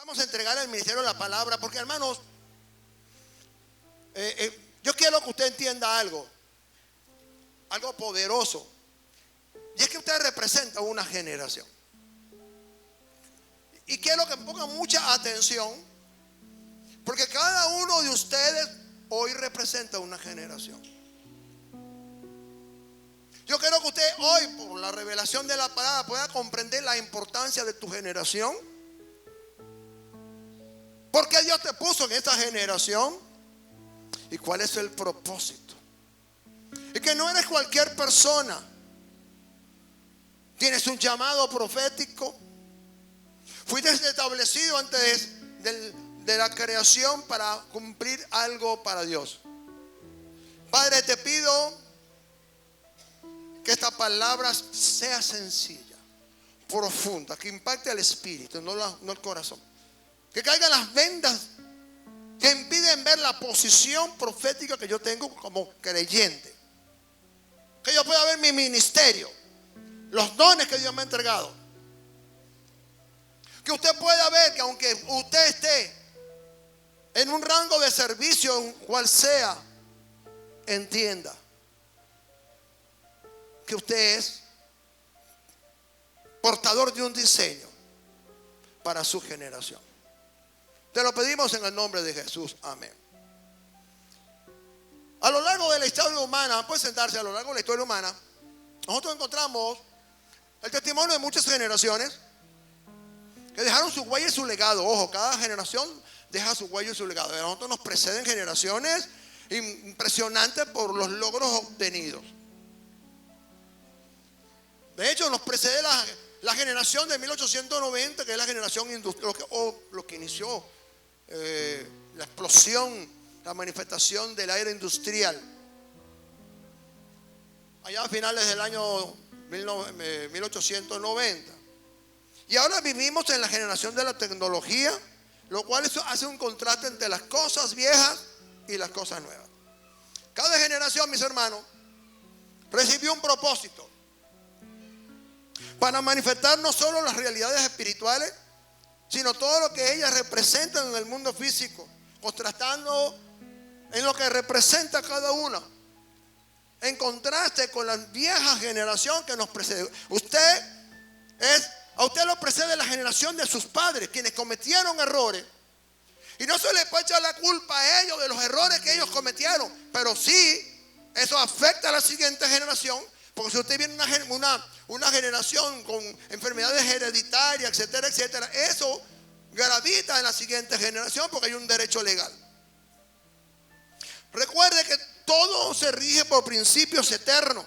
Vamos a entregar el ministerio de la palabra, porque hermanos, yo quiero que usted entienda algo poderoso. Y es que usted representa una generación. Y quiero que pongan mucha atención, porque cada uno de ustedes hoy representa una generación. Yo quiero que usted hoy, por la revelación de la palabra, pueda comprender la importancia de tu generación. ¿Por qué Dios te puso en esta generación? ¿Y cuál es el propósito? Y que no eres cualquier persona. Tienes un llamado profético. Fuiste establecido antes de la creación para cumplir algo para Dios. Padre, te pido que esta palabra sea sencilla, profunda, que impacte al espíritu, no el corazón. Que caigan las vendas que impiden ver la posición profética que yo tengo como creyente. Que yo pueda ver mi ministerio, los dones que Dios me ha entregado. Que usted pueda ver que aunque usted esté en un rango de servicio, cual sea, entienda que usted es portador de un diseño para su generación. Te lo pedimos en el nombre de Jesús. Amén. A lo largo de la historia humana, puede sentarse, a lo largo de la historia humana, nosotros encontramos el testimonio de muchas generaciones que dejaron su huella y su legado. Ojo, cada generación deja su huella y su legado. A nosotros nos preceden generaciones impresionantes por los logros obtenidos. De hecho, nos precede la generación de 1890, que es la generación industrial, lo que inició la explosión, la manifestación del aire industrial. Allá a finales del año 1890. Y ahora vivimos en la generación de la tecnología, lo cual eso hace un contraste entre las cosas viejas y las cosas nuevas. Cada generación, mis hermanos, recibió un propósito para manifestar no solo las realidades espirituales, sino todo lo que ellas representan en el mundo físico, contrastando en lo que representa cada una, en contraste con la vieja generación que nos precede. A usted lo precede la generación de sus padres, quienes cometieron errores. Y no se les puede echar la culpa a ellos de los errores que ellos cometieron, pero sí, eso afecta a la siguiente generación. Porque si usted viene una generación con enfermedades hereditarias, etcétera, etcétera, eso gravita en la siguiente generación porque hay un derecho legal. Recuerde que todo se rige por principios eternos,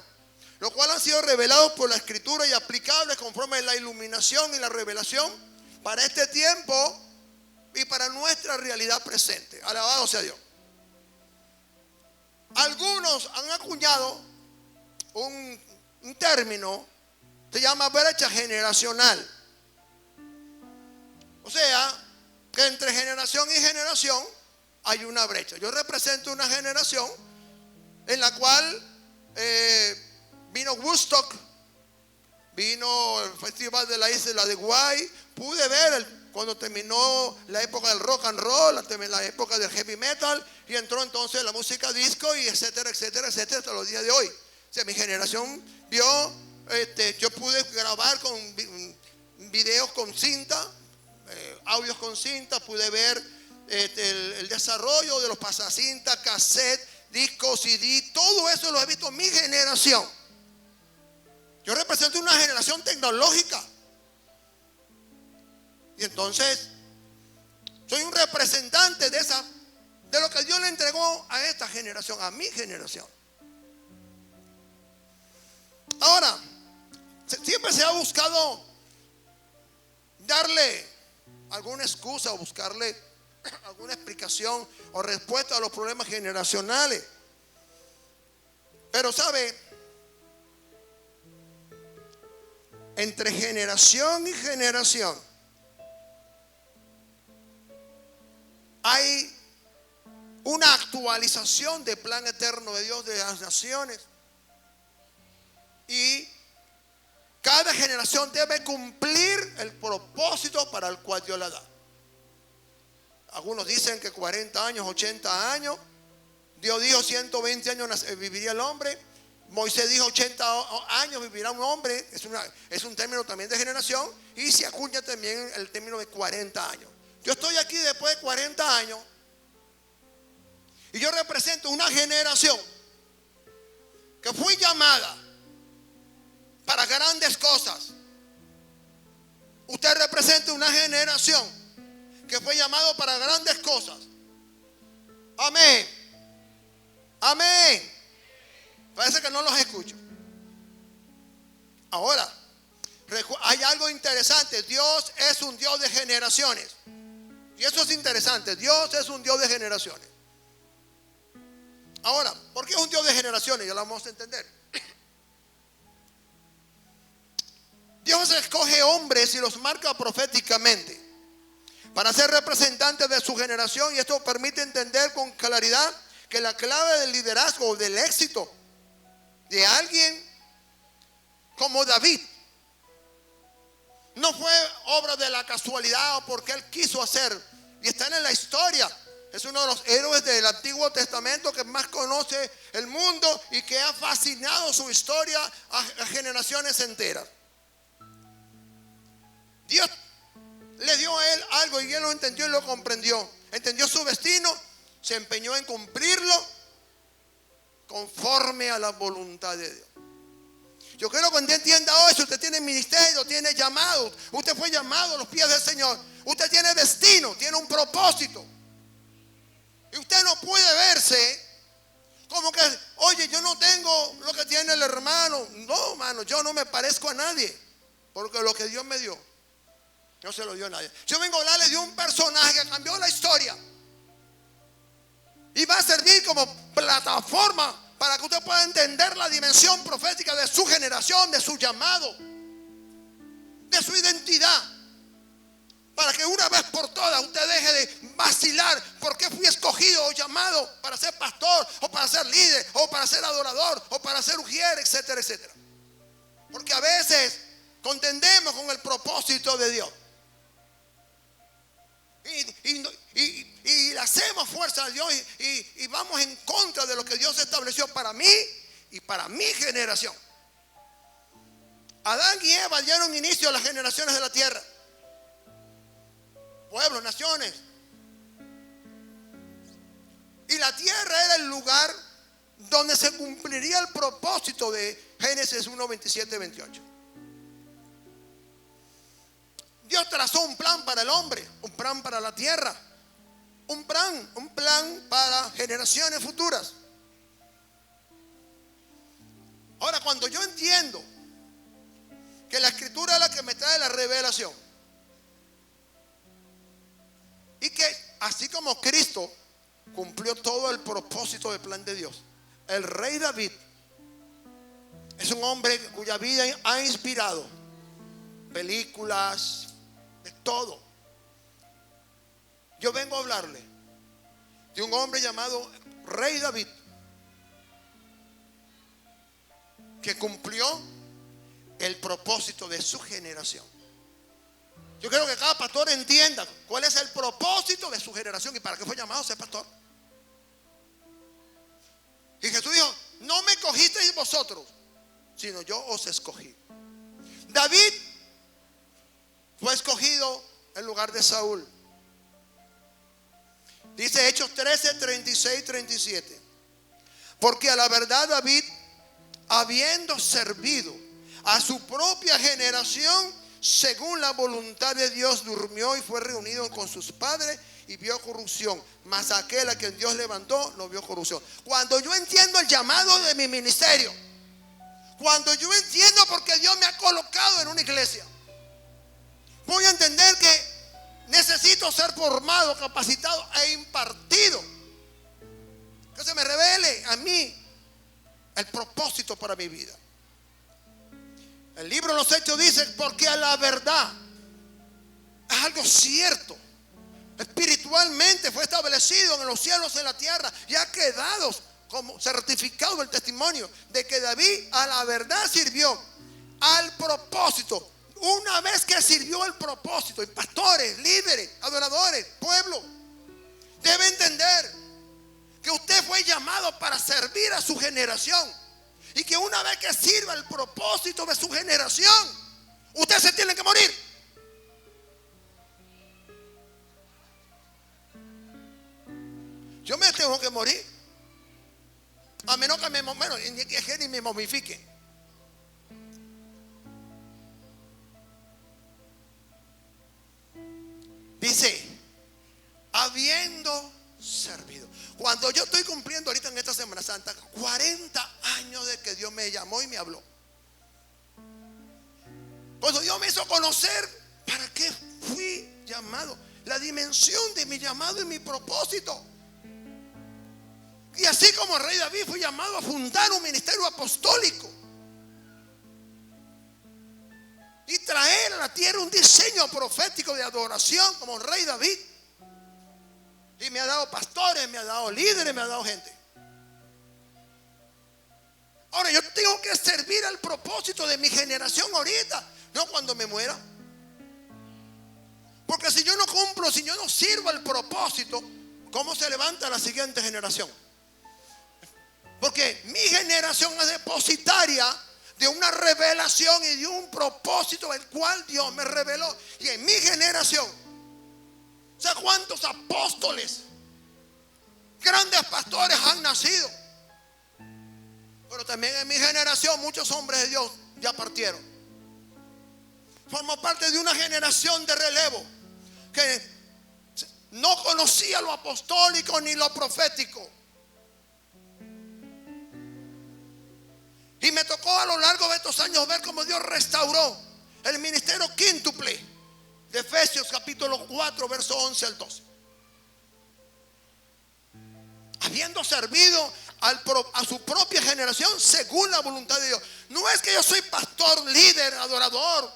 los cuales han sido revelados por la Escritura y aplicables conforme a la iluminación y la revelación para este tiempo y para nuestra realidad presente. Alabado sea Dios. Algunos han acuñado un término, se llama brecha generacional. O sea, que entre generación y generación hay una brecha. Yo represento una generación en la cual vino Woodstock, vino el festival de la isla de Guay. Pude ver cuando terminó la época del rock and roll, la época del heavy metal, y entró entonces la música disco y etcétera, etcétera, etcétera, hasta los días de hoy. O sea, mi generación vio, yo pude grabar con videos con cinta, audios con cinta, pude ver el desarrollo de los pasacintas, cassette, discos, CD, todo eso lo he visto en mi generación. Yo represento una generación tecnológica. Y entonces, soy un representante de lo que Dios le entregó a esta generación, a mi generación. Ahora, siempre se ha buscado darle alguna excusa o buscarle alguna explicación o respuesta a los problemas generacionales. Pero sabe, entre generación y generación hay una actualización del plan eterno de Dios de las naciones. Y cada generación debe cumplir el propósito para el cual Dios la da. algunos dicen que 40 años, 80 años. Dios dijo 120 años viviría el hombre. Moisés dijo 80 años vivirá un hombre. Es un término también de generación. Y se acuña también el término de 40 años. Yo estoy aquí después de 40 años. Y yo represento una generación que fui llamada para grandes cosas. Usted representa una generación que fue llamado para grandes cosas. Amén. Amén. Parece que no los escucho. Ahora, hay algo interesante. Dios es un Dios de generaciones. Y eso es interesante. Dios es un Dios de generaciones. Ahora, ¿por qué es un Dios de generaciones? Ya lo vamos a entender. Dios escoge hombres y los marca proféticamente para ser representantes de su generación, y esto permite entender con claridad que la clave del liderazgo, del éxito de alguien como David no fue obra de la casualidad o porque él quiso hacer, y están en la historia. Es uno de los héroes del Antiguo Testamento que más conoce el mundo y que ha fascinado su historia a generaciones enteras. Dios le dio a él algo y él lo entendió y lo comprendió. Entendió su destino, se empeñó en cumplirlo conforme a la voluntad de Dios. Yo quiero que usted entienda hoy, si usted tiene ministerio, tiene llamado, usted fue llamado a los pies del Señor, usted tiene destino, tiene un propósito. Y usted no puede verse como que, oye, yo no tengo lo que tiene el hermano. No, hermano, yo no me parezco a nadie, porque lo que Dios me dio no se lo dio a nadie. Yo vengo a hablarle de un personaje que cambió la historia y va a servir como plataforma para que usted pueda entender la dimensión profética de su generación, de su llamado, de su identidad, para que una vez por todas usted deje de vacilar por qué fui escogido o llamado para ser pastor, o para ser líder, o para ser adorador, o para ser ujier, etcétera, etcétera. Porque a veces contendemos con el propósito de Dios y le hacemos fuerza a Dios y vamos en contra de lo que Dios estableció para mí y para mi generación. Adán y Eva dieron inicio a las generaciones de la tierra, pueblos, naciones, y la tierra era el lugar donde se cumpliría el propósito de Génesis 1, 27, 28. Dios trazó un plan para el hombre, un plan para la tierra, un plan para generaciones futuras. Ahora, cuando yo entiendo que la escritura es la que me trae la revelación, y que así como Cristo cumplió todo el propósito del plan de Dios, el rey David es un hombre cuya vida ha inspirado películas, de todo. Yo vengo a hablarle de un hombre llamado Rey David, que cumplió el propósito de su generación. Yo quiero que cada pastor entienda cuál es el propósito de su generación y para qué fue llamado a ser pastor. Y Jesús dijo: no me escogisteis vosotros, sino yo os escogí. David fue escogido en lugar de Saúl. Dice Hechos 13, 36, 37. Porque a la verdad David, habiendo servido a su propia generación, según la voluntad de Dios, durmió y fue reunido con sus padres y vio corrupción. Mas aquel a quien Dios levantó no vio corrupción. Cuando yo entiendo el llamado de mi ministerio, cuando yo entiendo por qué Dios me ha colocado en una iglesia, voy a entender que necesito ser formado, capacitado e impartido. Que se me revele a mí el propósito para mi vida. El libro de los Hechos dice: porque a la verdad es algo cierto. Espiritualmente fue establecido en los cielos y en la tierra y ha quedado como certificado el testimonio de que David a la verdad sirvió al propósito. Una vez que sirvió el propósito, y pastores, líderes, adoradores, pueblo, servir a su generación. Y que una vez que sirva el propósito de su generación, usted se tiene que morir. Yo me tengo que morir. A menos que ni me momifique. Dice, habiendo servido. Cuando yo estoy cumpliendo ahorita en esta Semana Santa 40 años de que Dios me llamó y me habló. Cuando Dios me hizo conocer para qué fui llamado, la dimensión de mi llamado y mi propósito. Y así como el rey David fue llamado a fundar un ministerio apostólico y traer a la tierra un diseño profético de adoración como el rey David. Y me ha dado pastores, me ha dado líderes, me ha dado gente. Ahora yo tengo que servir al propósito de mi generación ahorita, no cuando me muera. Porque si yo no cumplo, si yo no sirvo al propósito, ¿cómo se levanta la siguiente generación? Porque mi generación es depositaria de una revelación y de un propósito el cual Dios me reveló. Y en mi generación, o sea, ¿cuántos apóstoles, grandes pastores han nacido? Pero también en mi generación muchos hombres de Dios ya partieron. Formo parte de una generación de relevo que no conocía lo apostólico ni lo profético. Y me tocó a lo largo de estos años ver cómo Dios restauró el ministerio quíntuple de Efesios capítulo 4 verso 11 al 12. Habiendo servido a su propia generación según la voluntad de Dios. No es que yo soy pastor, líder, adorador,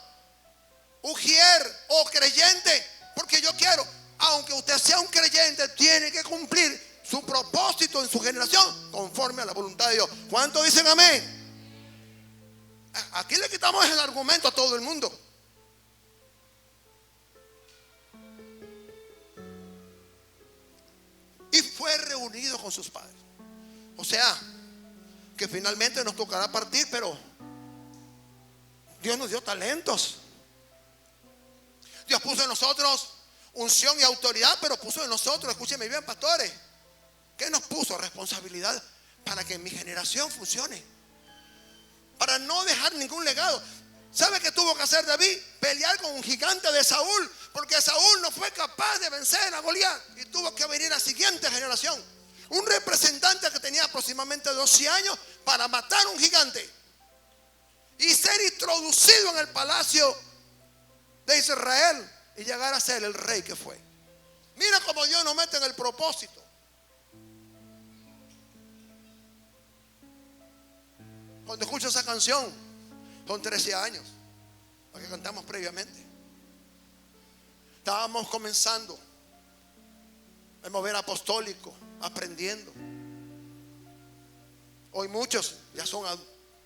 ujier o creyente porque yo quiero. Aunque usted sea un creyente, tiene que cumplir su propósito en su generación conforme a la voluntad de Dios. ¿Cuántos dicen amén? Aquí le quitamos el argumento a todo el mundo. Y fue reunido con sus padres. O sea, que finalmente nos tocará partir, pero Dios nos dio talentos. Dios puso en nosotros unción y autoridad, pero puso en nosotros, escúcheme bien, pastores, ¿qué nos puso? Responsabilidad para que mi generación funcione. Para no dejar ningún legado. ¿Sabe qué tuvo que hacer David? Pelear con un gigante de Saúl, porque Saúl no fue capaz de vencer a Goliat y tuvo que venir a la siguiente generación. Un representante que tenía aproximadamente 12 años para matar a un gigante y ser introducido en el palacio de Israel y llegar a ser el rey que fue. Mira cómo Dios nos mete en el propósito. Cuando escucho esa canción, son 13 años, la que cantamos previamente. Estábamos comenzando el mover apostólico, aprendiendo. Hoy muchos ya son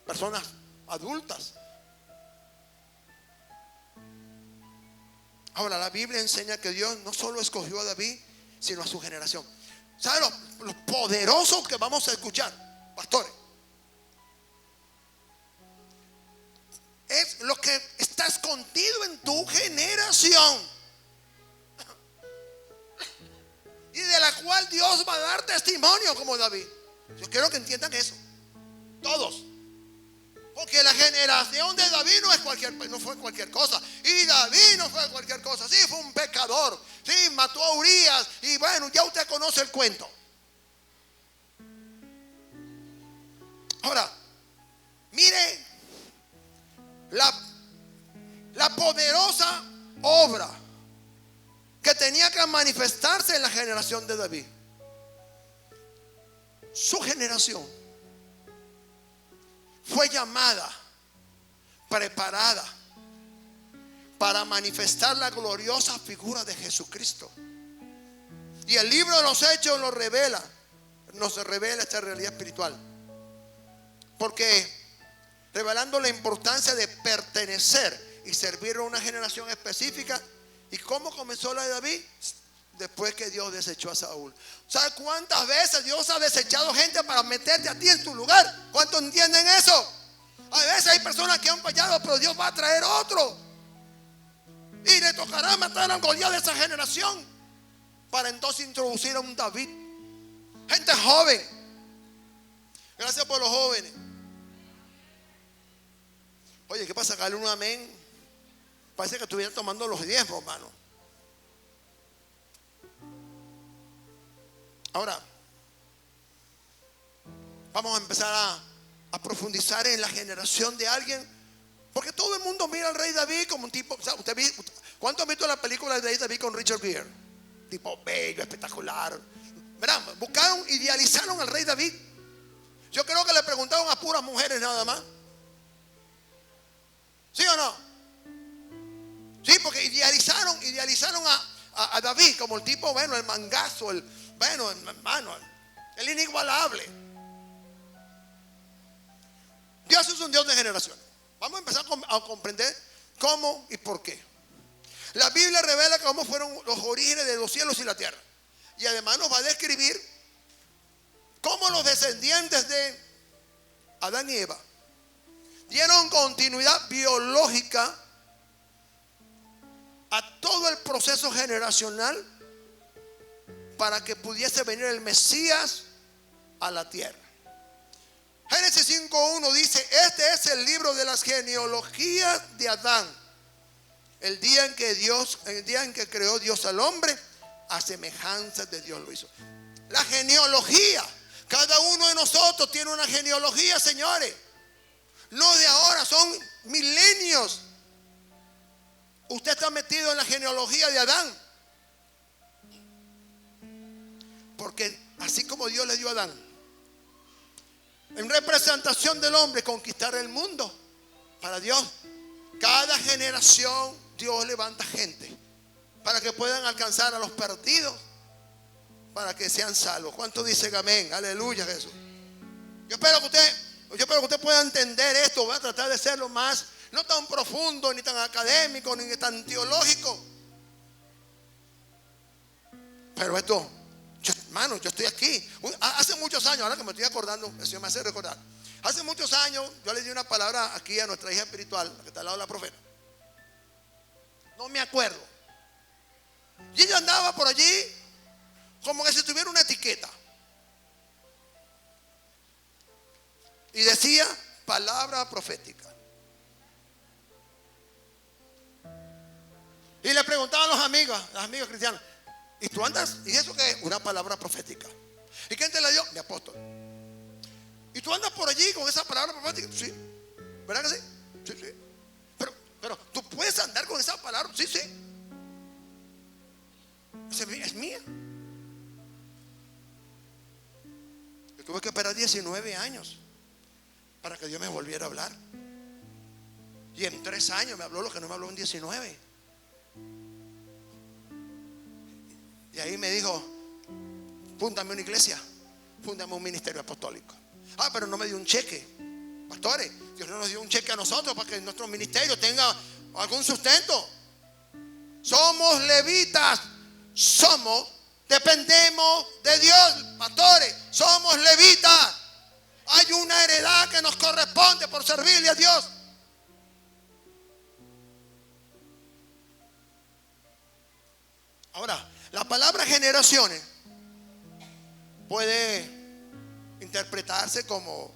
personas adultas. Ahora la Biblia enseña que Dios no solo escogió a David, sino a su generación. ¿Saben lo poderoso que vamos a escuchar, pastores? Es lo que está escondido en tu generación y de la cual Dios va a dar testimonio como David. Yo quiero que entiendan eso, todos, porque la generación de David no fue cualquier cosa. Y David no fue cualquier cosa. Sí, fue un pecador, sí, mató a Urías. Y bueno, ya usted conoce el cuento. Ahora, mire la poderosa obra que tenía que manifestarse en la generación de David. Su generación fue llamada, preparada para manifestar la gloriosa figura de Jesucristo. Y el libro de los Hechos nos revela esta realidad espiritual, porque revelando la importancia de pertenecer y servir a una generación específica. ¿Y cómo comenzó la de David? después que Dios desechó a Saúl. ¿Sabes cuántas veces Dios ha desechado gente para meterte a ti en tu lugar? ¿Cuántos entienden eso? A veces hay personas que han fallado, pero Dios va a traer otro. Y le tocará matar a Goliat de esa generación, para entonces introducir a un David. Gente joven. Gracias por los jóvenes. Oye, ¿qué pasa? Dale un amén. Parece que estuvieran tomando los 10, hermano. Ahora, vamos a empezar a profundizar en la generación de alguien. Porque todo el mundo mira al rey David como un tipo. ¿Cuántos han visto la película de David con Richard Gere? Tipo bello, espectacular. ¿Verdad? Buscaron, idealizaron al rey David. Yo creo que le preguntaron a puras mujeres nada más. ¿Sí o no? Sí, porque idealizaron a David como el tipo, bueno, el mangazo, el inigualable. Dios es un Dios de generaciones. Vamos a empezar a comprender cómo y por qué. La Biblia revela cómo fueron los orígenes de los cielos y la tierra. Y además nos va a describir cómo los descendientes de Adán y Eva dieron continuidad biológica a todo el proceso generacional para que pudiese venir el Mesías a la tierra. Génesis 5:1 dice: este es el libro de las genealogías de Adán. El día en que creó Dios al hombre, a semejanza de Dios lo hizo. La genealogía. Cada uno de nosotros tiene una genealogía, señores. No de ahora, son milenios. Usted está metido en la genealogía de Adán. Porque así como Dios le dio a Adán, en representación del hombre, conquistar el mundo para Dios, cada generación Dios levanta gente para que puedan alcanzar a los perdidos, para que sean salvos. ¿Cuántos dicen amén? Aleluya, Jesús. Yo espero que usted pueda entender esto. Voy a tratar de serlo más, no tan profundo, ni tan académico, ni tan teológico. Pero esto, hermano, yo estoy aquí. Hace muchos años, ahora que me estoy acordando, eso me hace recordar. Hace muchos años yo le di una palabra aquí a nuestra hija espiritual, la que está al lado de la profeta. No me acuerdo. Y ella andaba por allí como que si tuviera una etiqueta. Y decía palabra profética. Y le preguntaban a las amigas cristianas: ¿y tú andas? ¿Y eso qué es? Una palabra profética. ¿Y quién te la dio? Mi apóstol. ¿Y tú andas por allí con esa palabra profética? Sí. ¿Verdad que sí? Sí, sí. Pero tú puedes andar con esa palabra. Sí, sí. Es mía. Yo tuve que esperar 19 años para que Dios me volviera a hablar. Y en 3 años me habló lo que no me habló en 19. Y ahí me dijo: fúndame una iglesia, fúndame un ministerio apostólico. Pero no me dio un cheque. Pastores, Dios no nos dio un cheque a nosotros para que nuestro ministerio tenga algún sustento. Somos levitas. Dependemos de Dios. Pastores, somos levitas. Hay una heredad que nos corresponde por servirle a Dios. Ahora, la palabra generaciones puede interpretarse como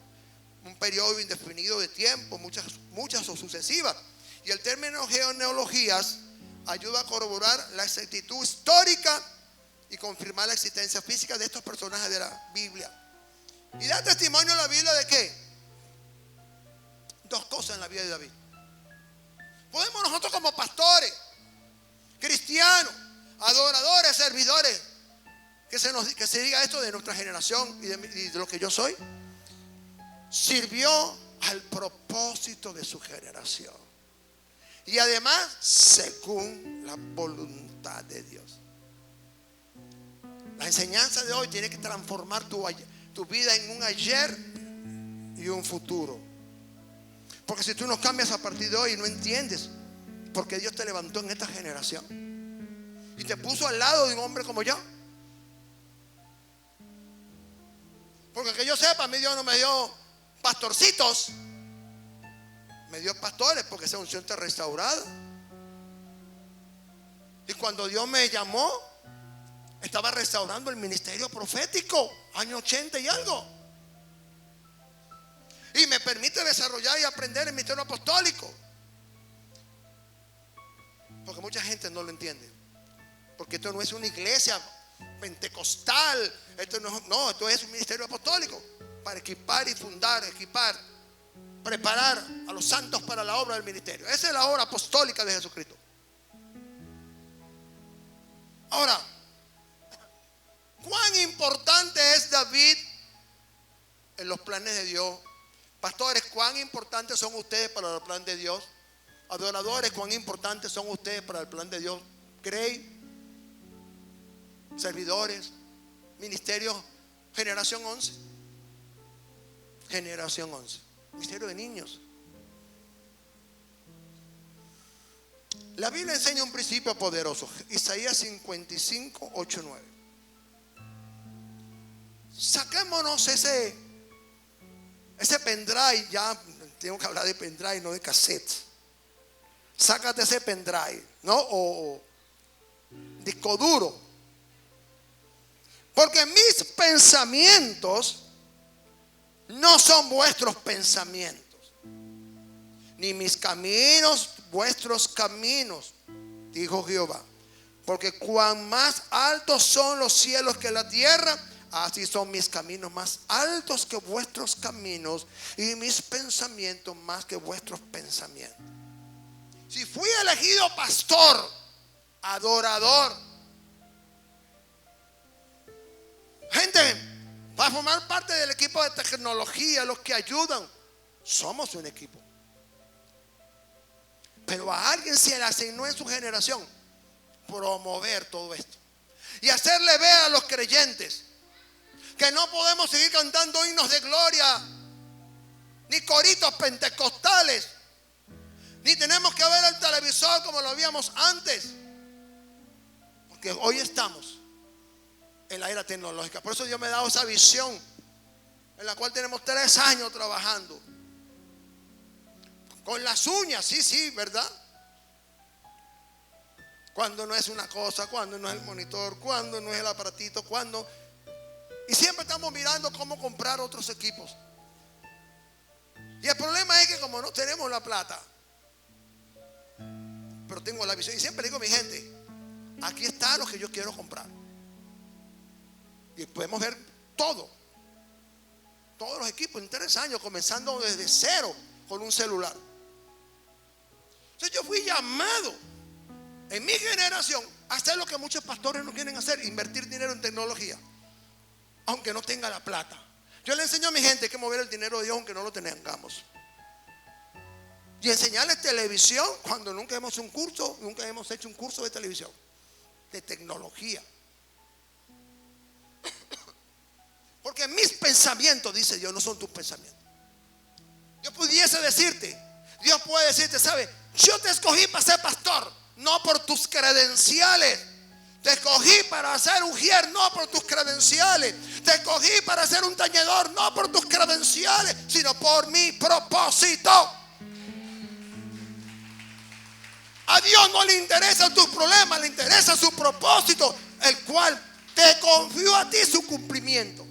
un periodo indefinido de tiempo, muchas o sucesivas. Y el término genealogías ayuda a corroborar la exactitud histórica y confirmar la existencia física de estos personajes de la Biblia. Y da testimonio a la Biblia de ¿qué? 2 cosas en la vida de David. Podemos nosotros como pastores, cristianos, adoradores, servidores, que se diga esto de nuestra generación y de lo que yo soy, sirvió al propósito de su generación. Y además, según la voluntad de Dios. La enseñanza de hoy tiene que transformar tu vida en un ayer y un futuro. Porque si tú no cambias a partir de hoy, no entiendes por qué Dios te levantó en esta generación. y te puso al lado de un hombre como yo. Porque que yo sepa, a mí Dios no me dio pastorcitos, me dio pastores, porque esa unción está restaurada. Y cuando Dios me llamó, estaba restaurando el ministerio profético, año 80 y algo, y me permite desarrollar y aprender el ministerio apostólico. Porque mucha gente no lo entiende, porque esto no es una iglesia pentecostal, esto no, esto es un ministerio apostólico para equipar y fundar, preparar a los santos para la obra del ministerio. Esa es la obra apostólica de Jesucristo. Ahora, ¿cuán importante es David en los planes de Dios? Pastores, ¿cuán importantes son ustedes para el plan de Dios? Adoradores, ¿cuán importantes son ustedes para el plan de Dios? Grey, servidores, ministerio, generación 11. Generación 11, ministerio de niños. La Biblia enseña un principio poderoso. Isaías 55, 8, 9. Saquémonos ese pendrive. Ya tengo que hablar de pendrive, no de cassette. Sácate ese pendrive, ¿no? O disco duro. Porque mis pensamientos no son vuestros pensamientos, ni mis caminos vuestros caminos, dijo Jehová. Porque cuán más altos son los cielos que la tierra, así son mis caminos más altos que vuestros caminos, y mis pensamientos más que vuestros pensamientos. Si fui elegido pastor, adorador, gente, para formar parte del equipo de tecnología, los que ayudan, somos un equipo. Pero a alguien se le asignó en su generación promover todo esto y hacerle ver a los creyentes que no podemos seguir cantando himnos de gloria, ni coritos pentecostales, ni tenemos que ver el televisor como lo habíamos antes, porque hoy estamos en la era tecnológica. Por eso Dios me ha dado esa visión en la cual tenemos 3 años trabajando con las uñas, sí, ¿verdad? Cuando no es una cosa, cuando no es el monitor, cuando no es el aparatito, cuando... Y siempre estamos mirando cómo comprar otros equipos. Y el problema es que como no tenemos la plata, pero tengo la visión, y siempre digo a mi gente, aquí está lo que yo quiero comprar. Y podemos ver todos los equipos en 3 años, comenzando desde cero con un celular. Entonces yo fui llamado en mi generación a hacer lo que muchos pastores no quieren hacer: invertir dinero en tecnología, aunque no tenga la plata. Yo le enseño a mi gente que mover el dinero de Dios aunque no lo tengamos, y enseñarles televisión cuando nunca hemos hecho un curso de televisión, de tecnología. Porque mis pensamientos, dice Dios, no son tus pensamientos. Yo pudiese decirte, Dios puede decirte, ¿sabes? Yo te escogí para ser pastor, no por tus credenciales. Te escogí para ser ujier, no por tus credenciales. Te escogí para ser un tañedor, no por tus credenciales, sino por mi propósito. A Dios no le interesan tus problemas, le interesa su propósito, el cual te confió a ti su cumplimiento.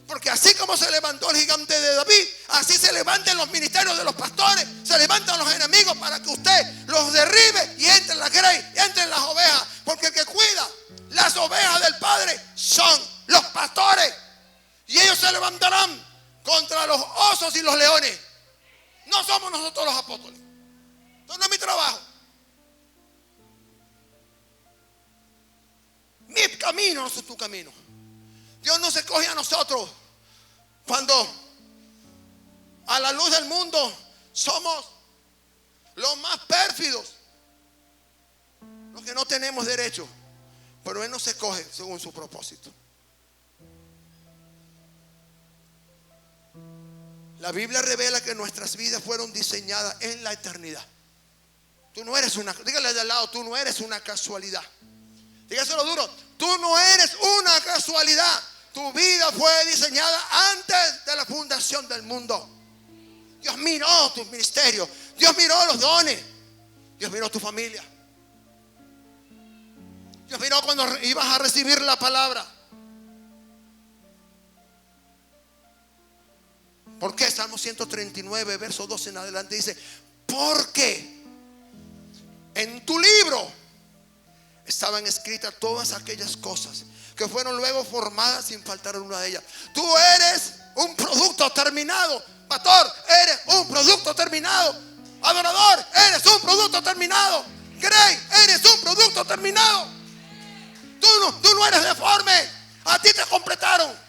Porque así como se levantó el gigante de David, así se levantan los ministerios de los pastores, se levantan los enemigos para que usted los derribe y entre en la grey, entre en las ovejas. Porque el que cuida las ovejas del Padre son los pastores, y ellos se levantarán contra los osos y los leones. No somos nosotros los apóstoles. Esto no es mi trabajo. Mi camino no es tu camino. Dios nos escoge a nosotros cuando a la luz del mundo somos los más pérfidos, los que no tenemos derecho, pero Él nos escoge según su propósito. La Biblia revela que nuestras vidas fueron diseñadas en la eternidad. Tú no eres dígale de al lado, tú no eres una casualidad. Dígaselo duro. Tú no eres una casualidad. Tu vida fue diseñada antes de la fundación del mundo. Dios miró tu ministerio. Dios miró los dones. Dios miró tu familia. Dios miró cuando ibas a recibir la palabra. ¿Por qué? Salmo 139, verso 12 en adelante dice: porque en tu libro estaban escritas todas aquellas cosas que fueron luego formadas sin faltar una de ellas. Tú eres un producto terminado. Pastor, eres un producto terminado. Adorador, eres un producto terminado. Grey, eres un producto terminado. Tú no eres deforme. A ti te completaron.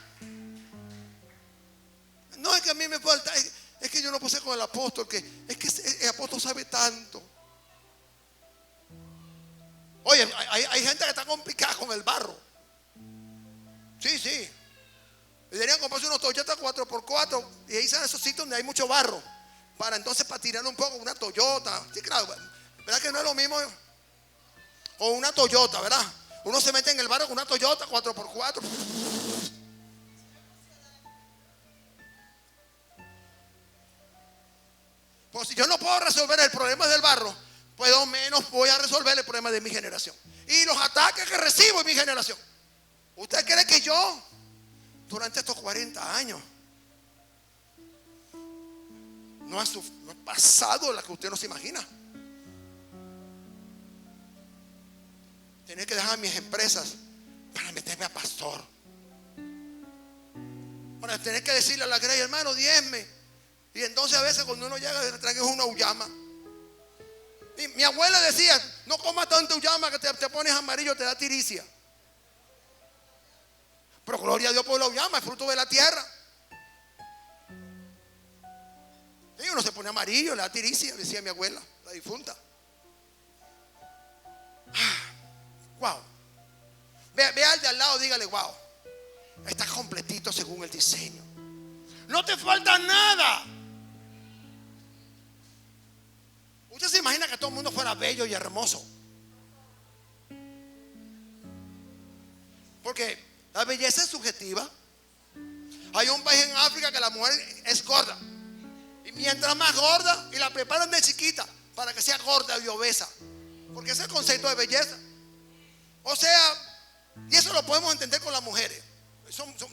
No es que a mí me falta, es que yo no puse con el apóstol, que es que el apóstol sabe tanto. Oye, hay gente que está complicada con el barro. Sí. Deberían comprarse unos Toyota 4x4 y ahí salen esos sitios donde hay mucho barro, para entonces patinar un poco una Toyota. Sí, claro, ¿verdad que no es lo mismo? O una Toyota, ¿verdad? Uno se mete en el barro con una Toyota 4x4. Pues si yo no puedo resolver el problema del barro, puedo menos voy a resolver el problema de mi generación y los ataques que recibo en mi generación. ¿Usted cree que yo durante estos 40 años no he pasado la que usted no se imagina? Tenía que dejar mis empresas para meterme a pastor, para tener que decirle a la Grey: hermano, diezme. Y entonces a veces cuando uno llega le traes una uyama. Y mi abuela decía: no comas tanta uyama que te pones amarillo, te da tiricia. Pero gloria a Dios por la uyama, es fruto de la tierra. Y uno se pone amarillo, le da tiricia, decía mi abuela, la difunta. Wow. Ve al de al lado, dígale: wow, estás completito según el diseño. No te falta nada. Usted se imagina que todo el mundo fuera bello y hermoso. Porque la belleza es subjetiva. Hay un país en África que la mujer es gorda. Y mientras más gorda, y la preparan de chiquita para que sea gorda y obesa. Porque ese es el concepto de belleza. O sea, y eso lo podemos entender con las mujeres.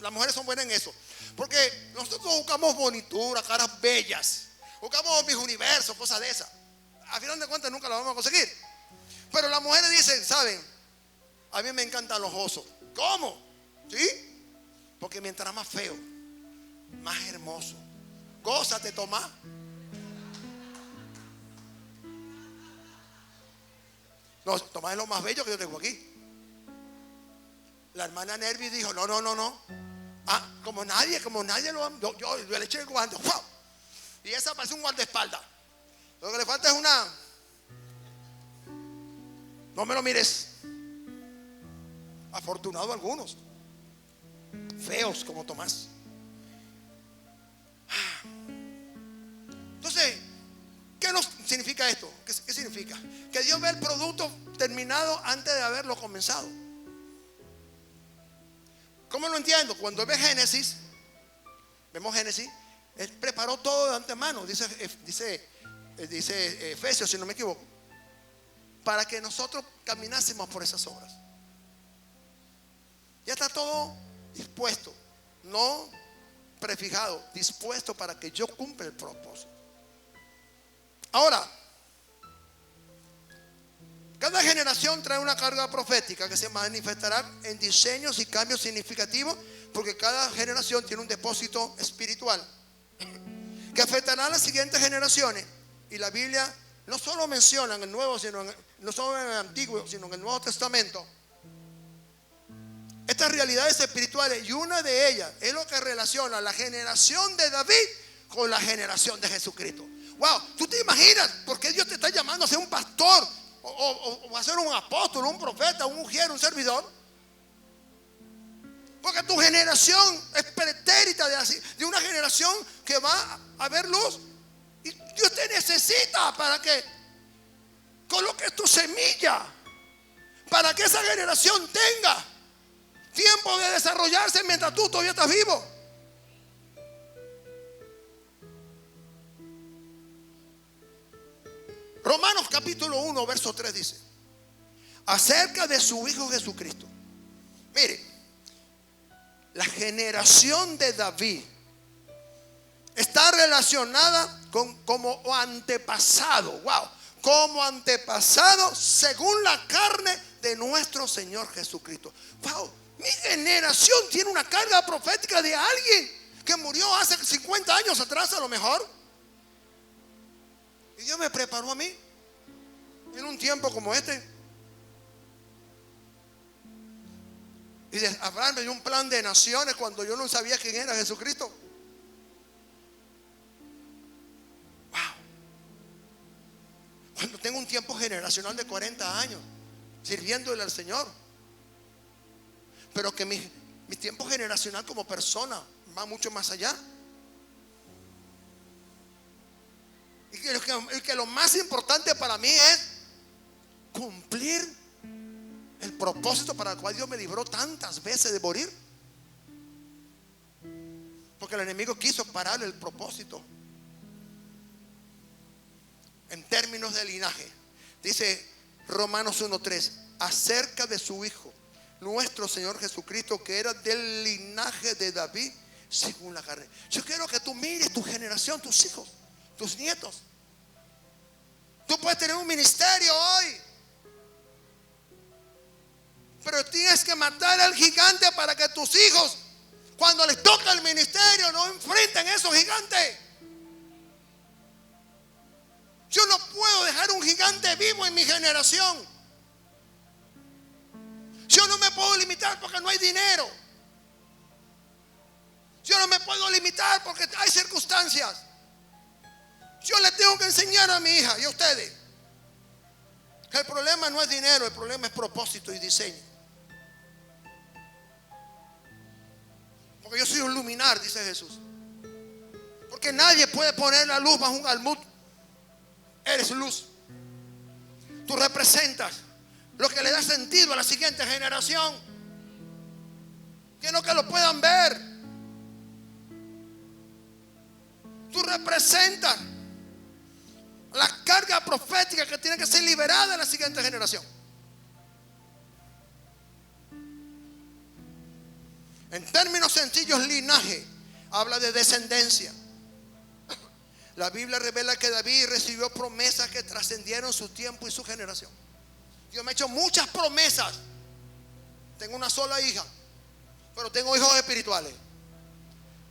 Las mujeres son buenas en eso. Porque nosotros buscamos bonitura, caras bellas. Buscamos mis universos, cosas de esas. A final de cuentas nunca lo vamos a conseguir. Pero las mujeres dicen: ¿saben? A mí me encantan los osos. ¿Cómo? ¿Sí? Porque mientras más feo, más hermoso. Gózate, Tomás. No, Tomás es lo más bello que yo tengo aquí. La hermana Nervi dijo: no. Como nadie lo yo le eché el guante. ¡Wow! Y esa parece un guardaespaldas. Lo que le falta es una. No me lo mires. Afortunado algunos. Feos como Tomás. Entonces, ¿qué nos significa esto? ¿Qué significa? Que Dios ve el producto terminado antes de haberlo comenzado. ¿Cómo lo entiendo? Cuando vemos Génesis, Él preparó todo de antemano, dice Efesios, si no me equivoco, para que nosotros caminásemos por esas obras. Ya está todo dispuesto, no prefijado, dispuesto para que yo cumpla el propósito. Ahora, cada generación trae una carga profética que se manifestará en diseños y cambios significativos, porque cada generación tiene un depósito espiritual que afectará a las siguientes generaciones. Y la Biblia no solo menciona en el Nuevo, no solo en el Antiguo, sino en el Nuevo Testamento estas realidades espirituales, y una de ellas es lo que relaciona la generación de David con la generación de Jesucristo. Wow, ¿tú te imaginas por qué Dios te está llamando a ser un pastor o a ser un apóstol, un profeta, un ungido, un servidor? Porque tu generación es pretérita de una generación que va a ver luz. Y Dios te necesita para que coloques tu semilla, para que esa generación tenga tiempo de desarrollarse mientras tú todavía estás vivo. Romanos capítulo 1 verso 3 dice acerca de su Hijo Jesucristo. Mire, la generación de David está relacionada como antepasado. Wow, como antepasado según la carne de nuestro Señor Jesucristo. Wow, mi generación tiene una carga profética de alguien que murió hace 50 años atrás a lo mejor. Y Dios me preparó a mí en un tiempo como este. Y Abraham me dio un plan de naciones cuando yo no sabía quién era Jesucristo. Wow. Cuando tengo un tiempo generacional de 40 años sirviéndole al Señor. Pero que mi tiempo generacional como persona va mucho más allá. Y que lo más importante para mí es cumplir el propósito para el cual Dios me libró tantas veces de morir. Porque el enemigo quiso parar el propósito. En términos de linaje, dice Romanos 1:3 acerca de su Hijo, nuestro Señor Jesucristo, que era del linaje de David según la carne. Yo quiero que tú mires tu generación, tus hijos, tus nietos. Tú puedes tener un ministerio hoy, pero tienes que matar al gigante para que tus hijos, cuando les toca el ministerio, no enfrenten a esos gigantes. Yo no puedo dejar un gigante vivo en mi generación. Yo no me puedo limitar porque no hay dinero. Yo no me puedo limitar porque hay circunstancias. Yo le tengo que enseñar a mi hija y a ustedes que el problema no es dinero, el problema es propósito y diseño. Porque yo soy un luminar, dice Jesús. Porque nadie puede poner la luz bajo un almud. Eres luz. Tú representas lo que le da sentido a la siguiente generación. Quiero que lo puedan ver. Tú representas la carga profética que tiene que ser liberada en la siguiente generación. En términos sencillos, linaje habla de descendencia. La Biblia revela que David recibió promesas que trascendieron su tiempo y su generación. Dios me ha hecho muchas promesas. Tengo una sola hija, pero tengo hijos espirituales.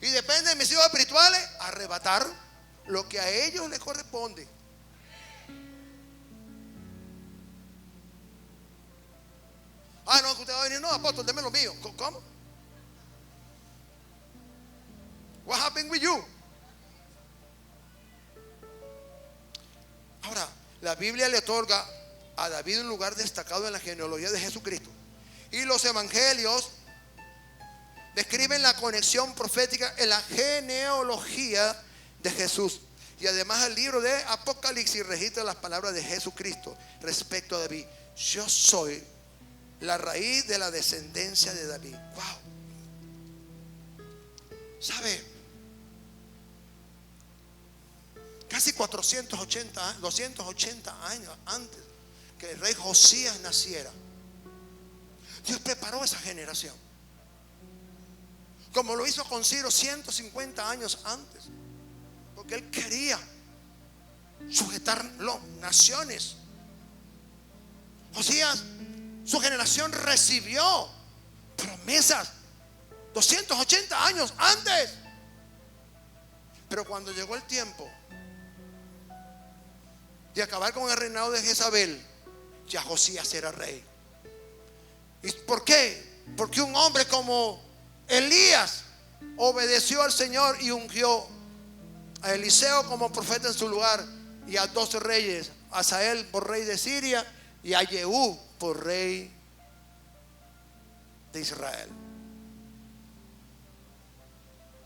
Y depende de mis hijos espirituales arrebatar lo que a ellos les corresponde. No, que usted va a venir. No, apóstol, deme lo mío. ¿Cómo? What happened with you? Ahora, la Biblia le otorga a David un lugar destacado en la genealogía de Jesucristo. Y los evangelios describen la conexión profética en la genealogía de Jesús. Y además el libro de Apocalipsis registra las palabras de Jesucristo respecto a David. Yo soy la raíz de la descendencia de David. Wow. ¿Sabe? Casi 280 años antes que el rey Josías naciera, Dios preparó esa generación. Como lo hizo con Ciro 150 años antes. Porque él quería sujetar naciones. Josías, su generación recibió promesas 280 años antes. Pero cuando llegó el tiempo de acabar con el reinado de Jezabel, ya Josías era rey. ¿Y por qué? Porque un hombre como Elías obedeció al Señor y ungió a Eliseo como profeta en su lugar, y a 12 reyes, a Asael por rey de Siria y a Jehú por rey de Israel.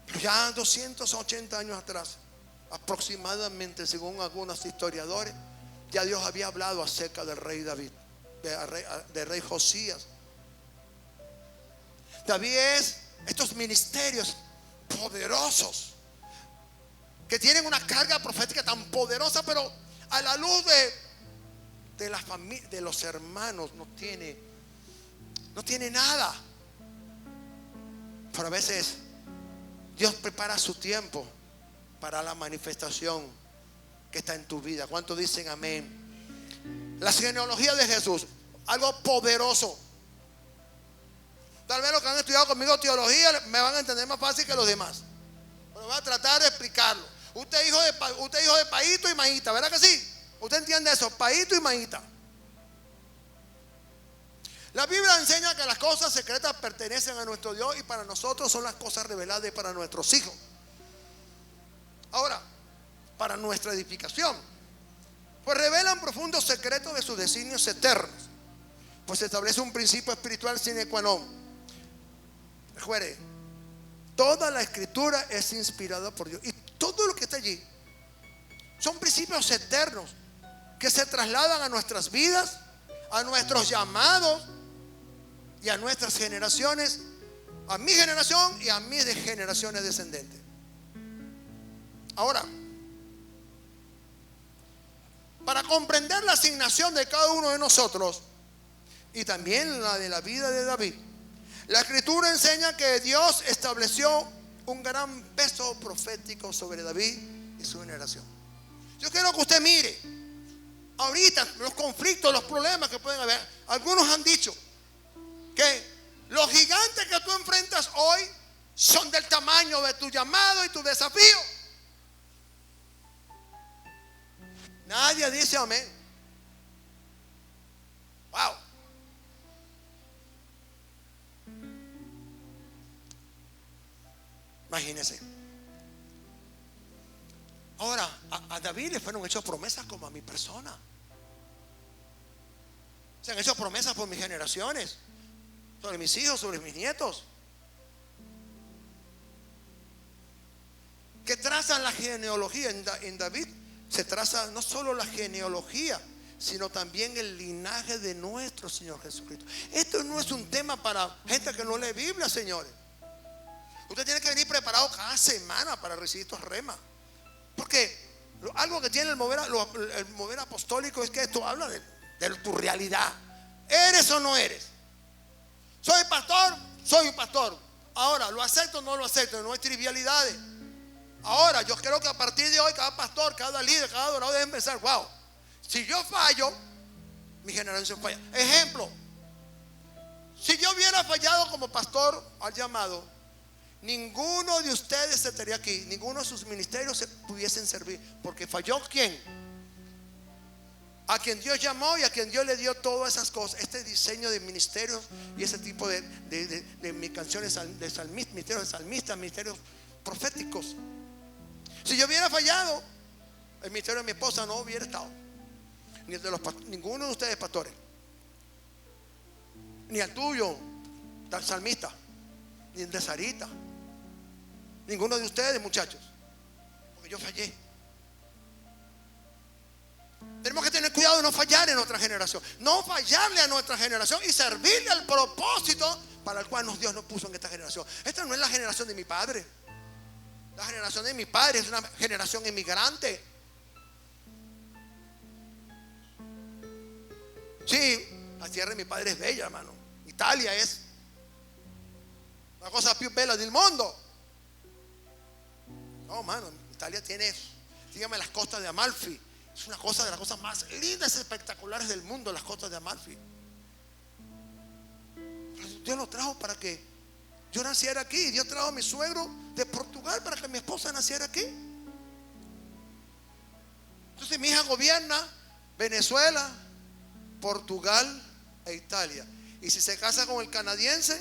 Pero ya 280 años atrás, aproximadamente, según algunos historiadores, ya Dios había hablado acerca del rey David. de rey Josías. David es estos ministerios poderosos que tienen una carga profética tan poderosa, pero a la luz de la familia, de los hermanos, no tiene nada. Pero a veces Dios prepara su tiempo para la manifestación que está en tu vida. ¿Cuántos dicen amén? La genealogía de Jesús, algo poderoso. Tal vez los que han estudiado conmigo teología me van a entender más fácil que los demás, pero voy a tratar de explicarlo. Usted es hijo de Paíto y Maíta, ¿verdad que sí? Usted entiende eso, Paíto y Maíta. La Biblia enseña que las cosas secretas pertenecen a nuestro Dios y para nosotros son las cosas reveladas para nuestros hijos. Ahora, para nuestra edificación, pues revelan profundos secretos de sus designios eternos, pues se establece un principio espiritual sine qua non. Recuerde, toda la escritura es inspirada por Dios y todo lo que está allí son principios eternos que se trasladan a nuestras vidas, a nuestros llamados y a nuestras generaciones, a mi generación y a mis generaciones descendentes. Ahora, para comprender la asignación de cada uno de nosotros y también la de la vida de David, la escritura enseña que Dios estableció un gran peso profético sobre David y su generación. Yo quiero que usted mire ahorita los conflictos, los problemas que pueden haber. Algunos han dicho que los gigantes que tú enfrentas hoy son del tamaño de tu llamado y tu desafío. Nadie dice amén. Wow. Imagínense. Ahora, a David le fueron hechas promesas como a mi persona. Se han hecho promesas por mis generaciones, sobre mis hijos, sobre mis nietos, que trazan la genealogía. En David se traza no solo la genealogía, sino también el linaje de nuestro Señor Jesucristo. Esto no es un tema para gente que no lee Biblia, señores. Usted tiene que venir preparado cada semana para recibir estos remas, porque algo que tiene el mover apostólico es que esto habla de tu realidad. ¿Eres o no eres? ¿Soy pastor? Soy un pastor. Ahora, ¿lo acepto o no lo acepto? No hay trivialidades. Ahora, yo creo que a partir de hoy cada pastor, cada líder, cada adorador debe pensar: wow, si yo fallo, mi generación falla. Ejemplo, si yo hubiera fallado como pastor al llamado, ninguno de ustedes estaría aquí, ninguno de sus ministerios se pudiesen servir, porque falló ¿quién? A quien Dios llamó y a quien Dios le dio todas esas cosas, este diseño de ministerios y ese tipo de mis canciones de salmistas, ministerios de salmistas, ministerios proféticos. Si yo hubiera fallado, el ministerio de mi esposa no hubiera estado, ni el de ninguno de ustedes pastores, ni el tuyo, del salmista, ni el de Sarita, ninguno de ustedes, muchachos, porque yo fallé. Tenemos que tener cuidado de no fallar en nuestra generación, no fallarle a nuestra generación y servirle al propósito para el cual Dios nos puso en esta generación. Esta no es la generación de mi padre. La generación de mi padre es una generación inmigrante. Sí, la tierra de mi padre es bella, hermano. Italia es la cosa più bella del mundo. No, hermano, Italia tiene, dígame, las costas de Amalfi. Es una cosa de las cosas más lindas y espectaculares del mundo, las costas de Amalfi. Dios lo trajo para que yo naciera aquí. Dios trajo a mi suegro de Portugal para que mi esposa naciera aquí. Entonces mi hija gobierna Venezuela, Portugal e Italia. Y si se casa con el canadiense,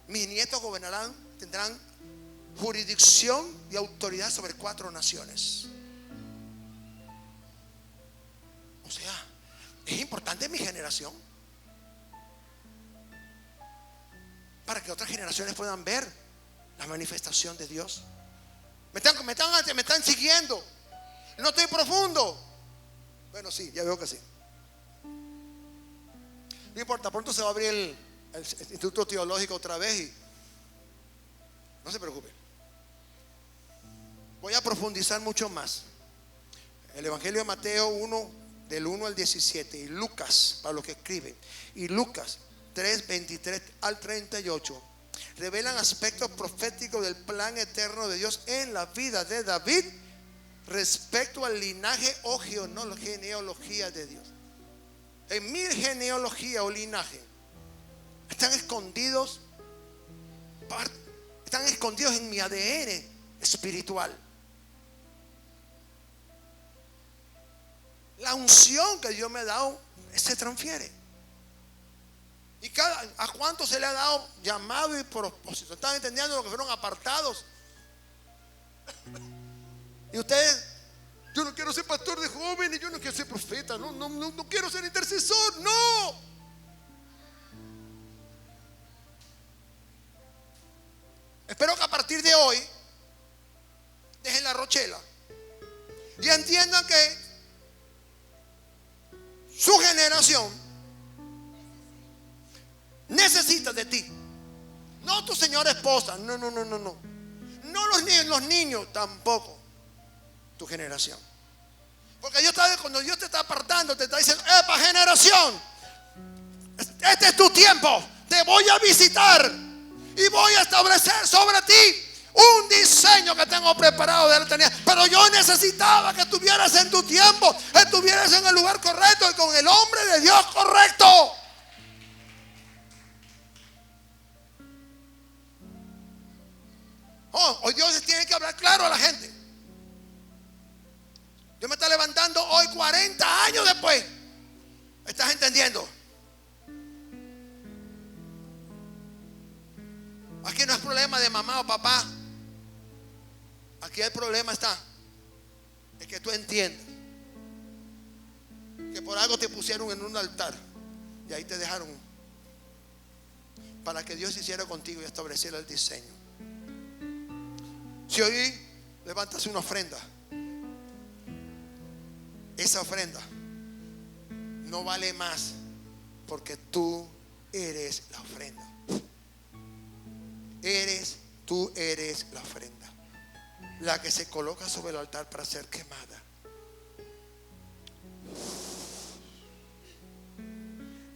mis nietos tendrán jurisdicción y autoridad sobre 4 naciones. O sea, es importante mi generación para que otras generaciones puedan ver la manifestación de Dios. Me están siguiendo. No estoy profundo. Bueno, sí, ya veo que sí. No importa, pronto se va a abrir el Instituto Teológico otra vez y no se preocupe. Voy a profundizar mucho más. El Evangelio de Mateo 1, del 1 al 17, y Lucas, para los que escriben, y Lucas 3, 23 al 38, revelan aspectos proféticos del plan eterno de Dios en la vida de David respecto al linaje o genealogía de Dios. En mi genealogía o linaje están escondidos en mi ADN espiritual. La unción que Dios me ha dado se transfiere. ¿Y a cuántos se le ha dado llamado y propósito? ¿Están entendiendo lo que fueron apartados? Y ustedes, yo no quiero ser pastor de jóvenes, yo no quiero ser profeta, no quiero ser intercesor, no. Espero que a partir de hoy dejen la rochela y entiendan que su generación necesita de ti. No tu señora esposa, no. No los niños tampoco. Tu generación. Porque cuando Dios te está apartando, te está diciendo: epa, generación, este es tu tiempo. Te voy a visitar y voy a establecer sobre ti un diseño que tengo preparado de la eternidad. Pero yo necesitaba que estuvieras en tu tiempo, estuvieras en el lugar correcto y con el hombre de Dios correcto. Hoy Dios tiene que hablar claro a la gente. Dios me está levantando hoy 40 años después. ¿Estás entendiendo? Aquí no es problema de mamá o papá. Aquí el problema está es que tú entiendas que por algo te pusieron en un altar y ahí te dejaron para que Dios hiciera contigo y estableciera el diseño. Si hoy levantas una ofrenda, esa ofrenda no vale más porque tú eres la ofrenda. Tú eres la ofrenda, la que se coloca sobre el altar para ser quemada.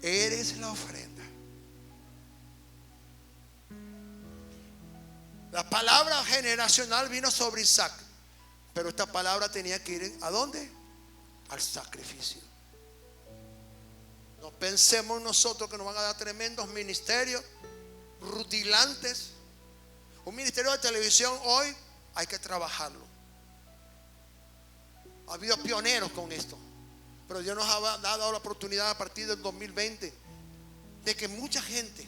Eres la ofrenda. La palabra generacional vino sobre Isaac, pero esta palabra tenía que ir ¿a dónde? Al sacrificio. No pensemos nosotros que nos van a dar tremendos ministerios rutilantes. Un ministerio de televisión hoy hay que trabajarlo. Ha habido pioneros con esto, pero Dios nos ha dado la oportunidad a partir del 2020 de que mucha gente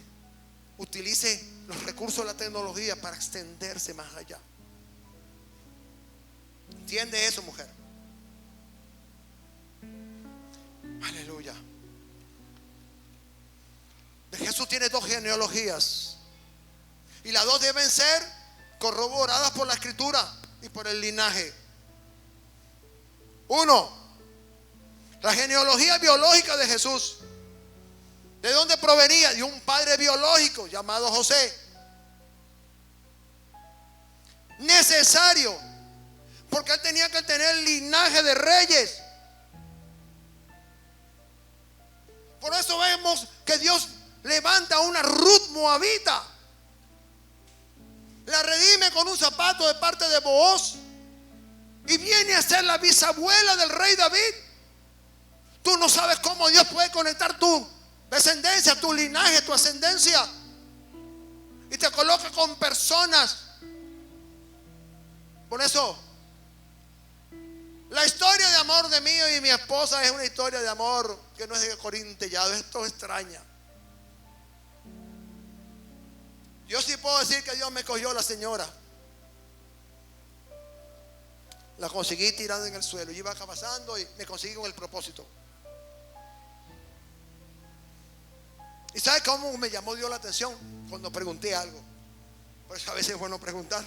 utilice los recursos de la tecnología para extenderse más allá. ¿Entiende eso, mujer? Aleluya. Jesús tiene dos genealogías y las dos deben ser corroboradas por la escritura y por el linaje. Uno, la genealogía biológica de Jesús. ¿De dónde provenía? De un padre biológico llamado José. Necesario, porque él tenía que tener linaje de reyes. Por eso vemos que Dios levanta a una Ruth moabita, la redime con un zapato de parte de Booz y viene a ser la bisabuela del rey David. Tú no sabes cómo Dios puede conectar tu descendencia, tu linaje, tu ascendencia, y te coloca con personas. Por eso la historia de amor de mí y mi esposa es una historia de amor que no es de corintellado, esto es extraña. Yo sí puedo decir que Dios me cogió la señora. La conseguí tirada en el suelo. Yo iba pasando y me conseguí con el propósito. ¿Y sabe cómo me llamó Dios la atención? Cuando pregunté algo. Por eso a veces es bueno preguntar.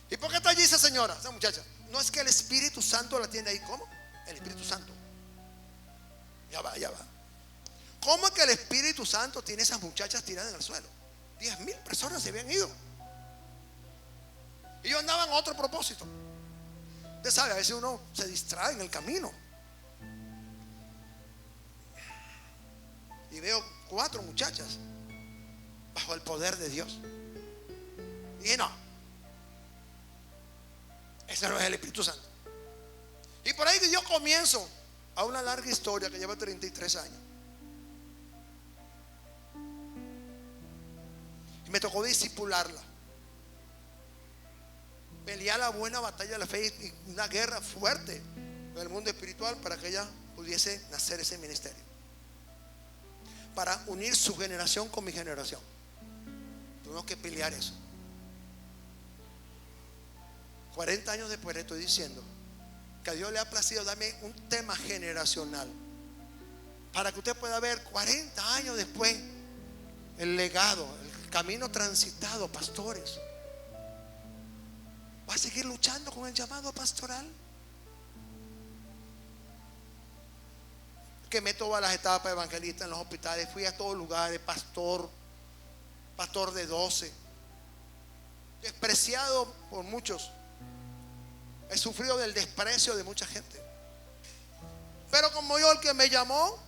¿Y por qué está allí esa señora, esa muchacha? No es que el Espíritu Santo la tiene ahí. ¿Cómo? El Espíritu Santo. Ya va. ¿Cómo es que el Espíritu Santo tiene esas muchachas tiradas en el suelo? 10,000 personas se habían ido. Ellos andaban a otro propósito. Usted sabe, a veces uno se distrae en el camino. Y veo 4 muchachas bajo el poder de Dios. Y dije, no, ese no es el Espíritu Santo. Y por ahí yo comienzo a una larga historia que lleva 33 años. Y me tocó discipularla, pelear la buena batalla de la fe y una guerra fuerte en el mundo espiritual para que ella pudiese nacer ese ministerio, para unir su generación con mi generación. Tuvimos que pelear eso. 40 años después le estoy diciendo que a Dios le ha placido darme un tema generacional para que usted pueda ver 40 años después el legado, el camino transitado. Pastores, ¿va a seguir luchando con el llamado pastoral? Quemé todas las etapas evangelistas en los hospitales, fui a todos lugares, pastor de 12, despreciado por muchos. He sufrido del desprecio de mucha gente. Pero como yo, el que me llamó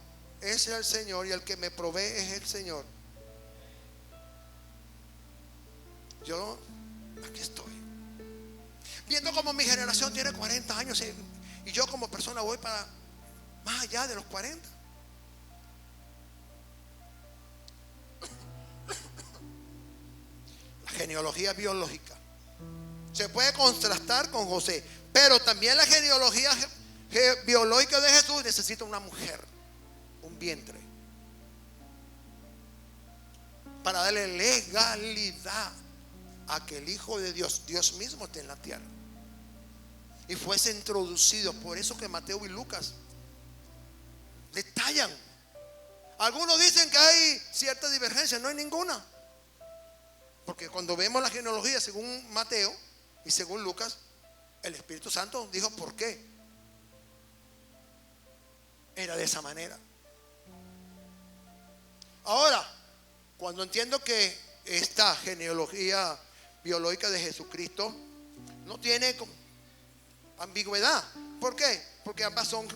es el Señor y el que me provee es el Señor. Yo aquí estoy, viendo como mi generación tiene 40 años y yo como persona voy para más allá de los 40. La genealogía biológica se puede contrastar con José, pero también la genealogía biológica de Jesús necesita una mujer, un vientre, para darle legalidad a que el Hijo de Dios, Dios mismo, esté en la tierra y fuese introducido. Por eso que Mateo y Lucas detallan. Algunos dicen que hay cierta divergencia, no hay ninguna, porque cuando vemos la genealogía según Mateo y según Lucas, el Espíritu Santo dijo por qué era de esa manera. Ahora, cuando entiendo que esta genealogía biológica de Jesucristo no tiene ambigüedad, ¿por qué? Porque ambas son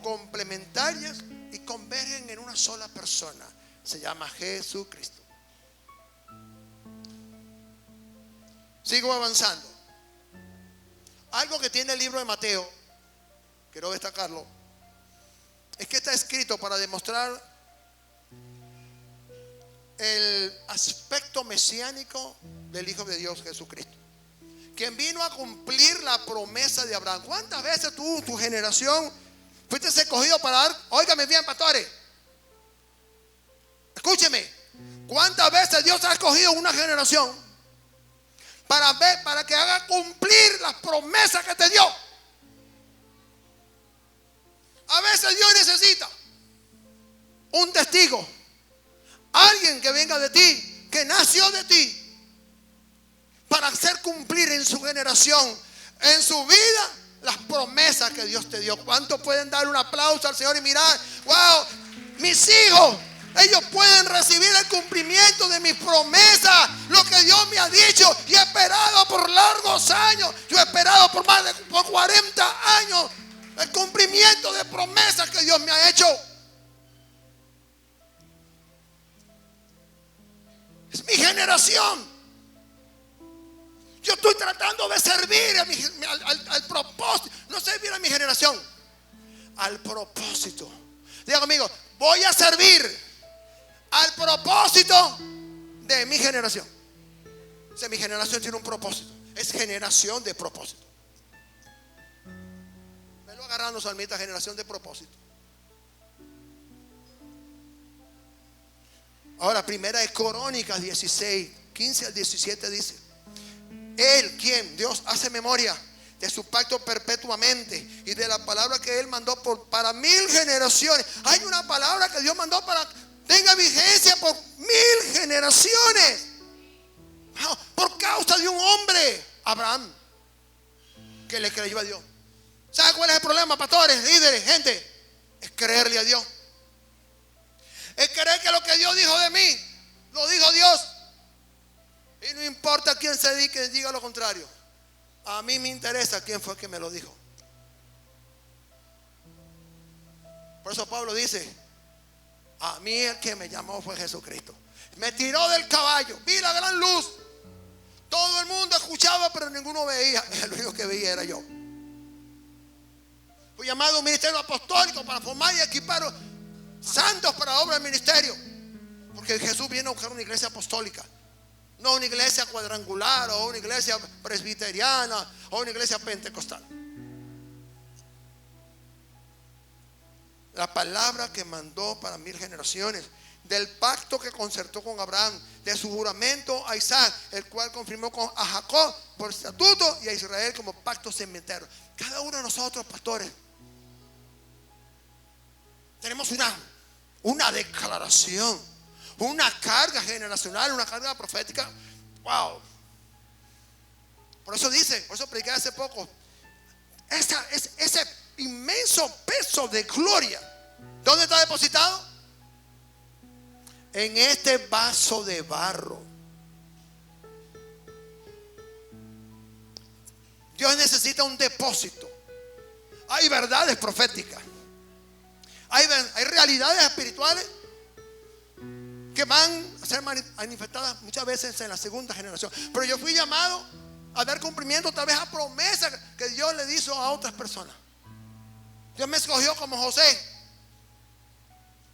complementarias y convergen en una sola persona. Se llama Jesucristo. Sigo avanzando. Algo que tiene el libro de Mateo, quiero destacarlo, es que está escrito para demostrar el aspecto mesiánico del Hijo de Dios, Jesucristo, quien vino a cumplir la promesa de Abraham. ¿Cuántas veces tú, tu generación, fuiste escogido para dar? Óigame bien, pastores, escúcheme. ¿Cuántas veces Dios ha escogido una generación para que haga cumplir las promesas que te dio? A veces Dios necesita un testigo, alguien que venga de ti, que nació de ti, para hacer cumplir en su generación, en su vida, las promesas que Dios te dio. ¿Cuántos pueden dar un aplauso al Señor y mirar? Wow, mis hijos, ellos pueden recibir el cumplimiento de mis promesas, lo que Dios me ha dicho. Y he esperado por largos años, yo he esperado por más de 40 años el cumplimiento de promesas que Dios me ha hecho. Es mi generación. Yo estoy tratando de servir al propósito, no servir a mi generación, al propósito. Diga conmigo, voy a servir al propósito de mi generación. O sea, mi generación tiene un propósito, es generación de propósito. Me lo agarrando, salmita, generación de propósito. Ahora, primera de Crónicas 16, 15 al 17 dice: Él, quien Dios hace memoria de su pacto perpetuamente y de la palabra que Él mandó para 1000 generaciones. Hay una palabra que Dios mandó para tenga vigencia por 1000 generaciones. Por causa de un hombre, Abraham, que le creyó a Dios. ¿Sabe cuál es el problema, pastores, líderes, gente? Es creerle a Dios. Es creer que lo que Dios dijo de mí, lo dijo Dios. Y no importa quién se diga lo contrario. A mí me interesa quién fue que me lo dijo. Por eso Pablo dice: a mí el que me llamó fue Jesucristo. Me tiró del caballo, vi la gran luz. Todo el mundo escuchaba, pero ninguno veía. El único que veía era yo. Fui llamado a un ministerio apostólico para formar y equipar santos para la obra del ministerio. Porque Jesús viene a buscar una iglesia apostólica, no una iglesia cuadrangular o una iglesia presbiteriana o una iglesia pentecostal. La palabra que mandó para 1000 generaciones, del pacto que concertó con Abraham, de su juramento a Isaac, el cual confirmó a Jacob por estatuto y a Israel como pacto cementero. Cada uno de nosotros, pastores, tenemos una declaración, una carga generacional, una carga profética. Wow. Por eso prediqué hace poco, ese inmenso peso de gloria, ¿dónde está depositado? En este vaso de barro. Dios necesita un depósito. Hay verdades proféticas, hay realidades espirituales que van a ser manifestadas muchas veces en la segunda generación. Pero yo fui llamado a dar cumplimiento tal vez a promesas que Dios le hizo a otras personas. Dios me escogió como José.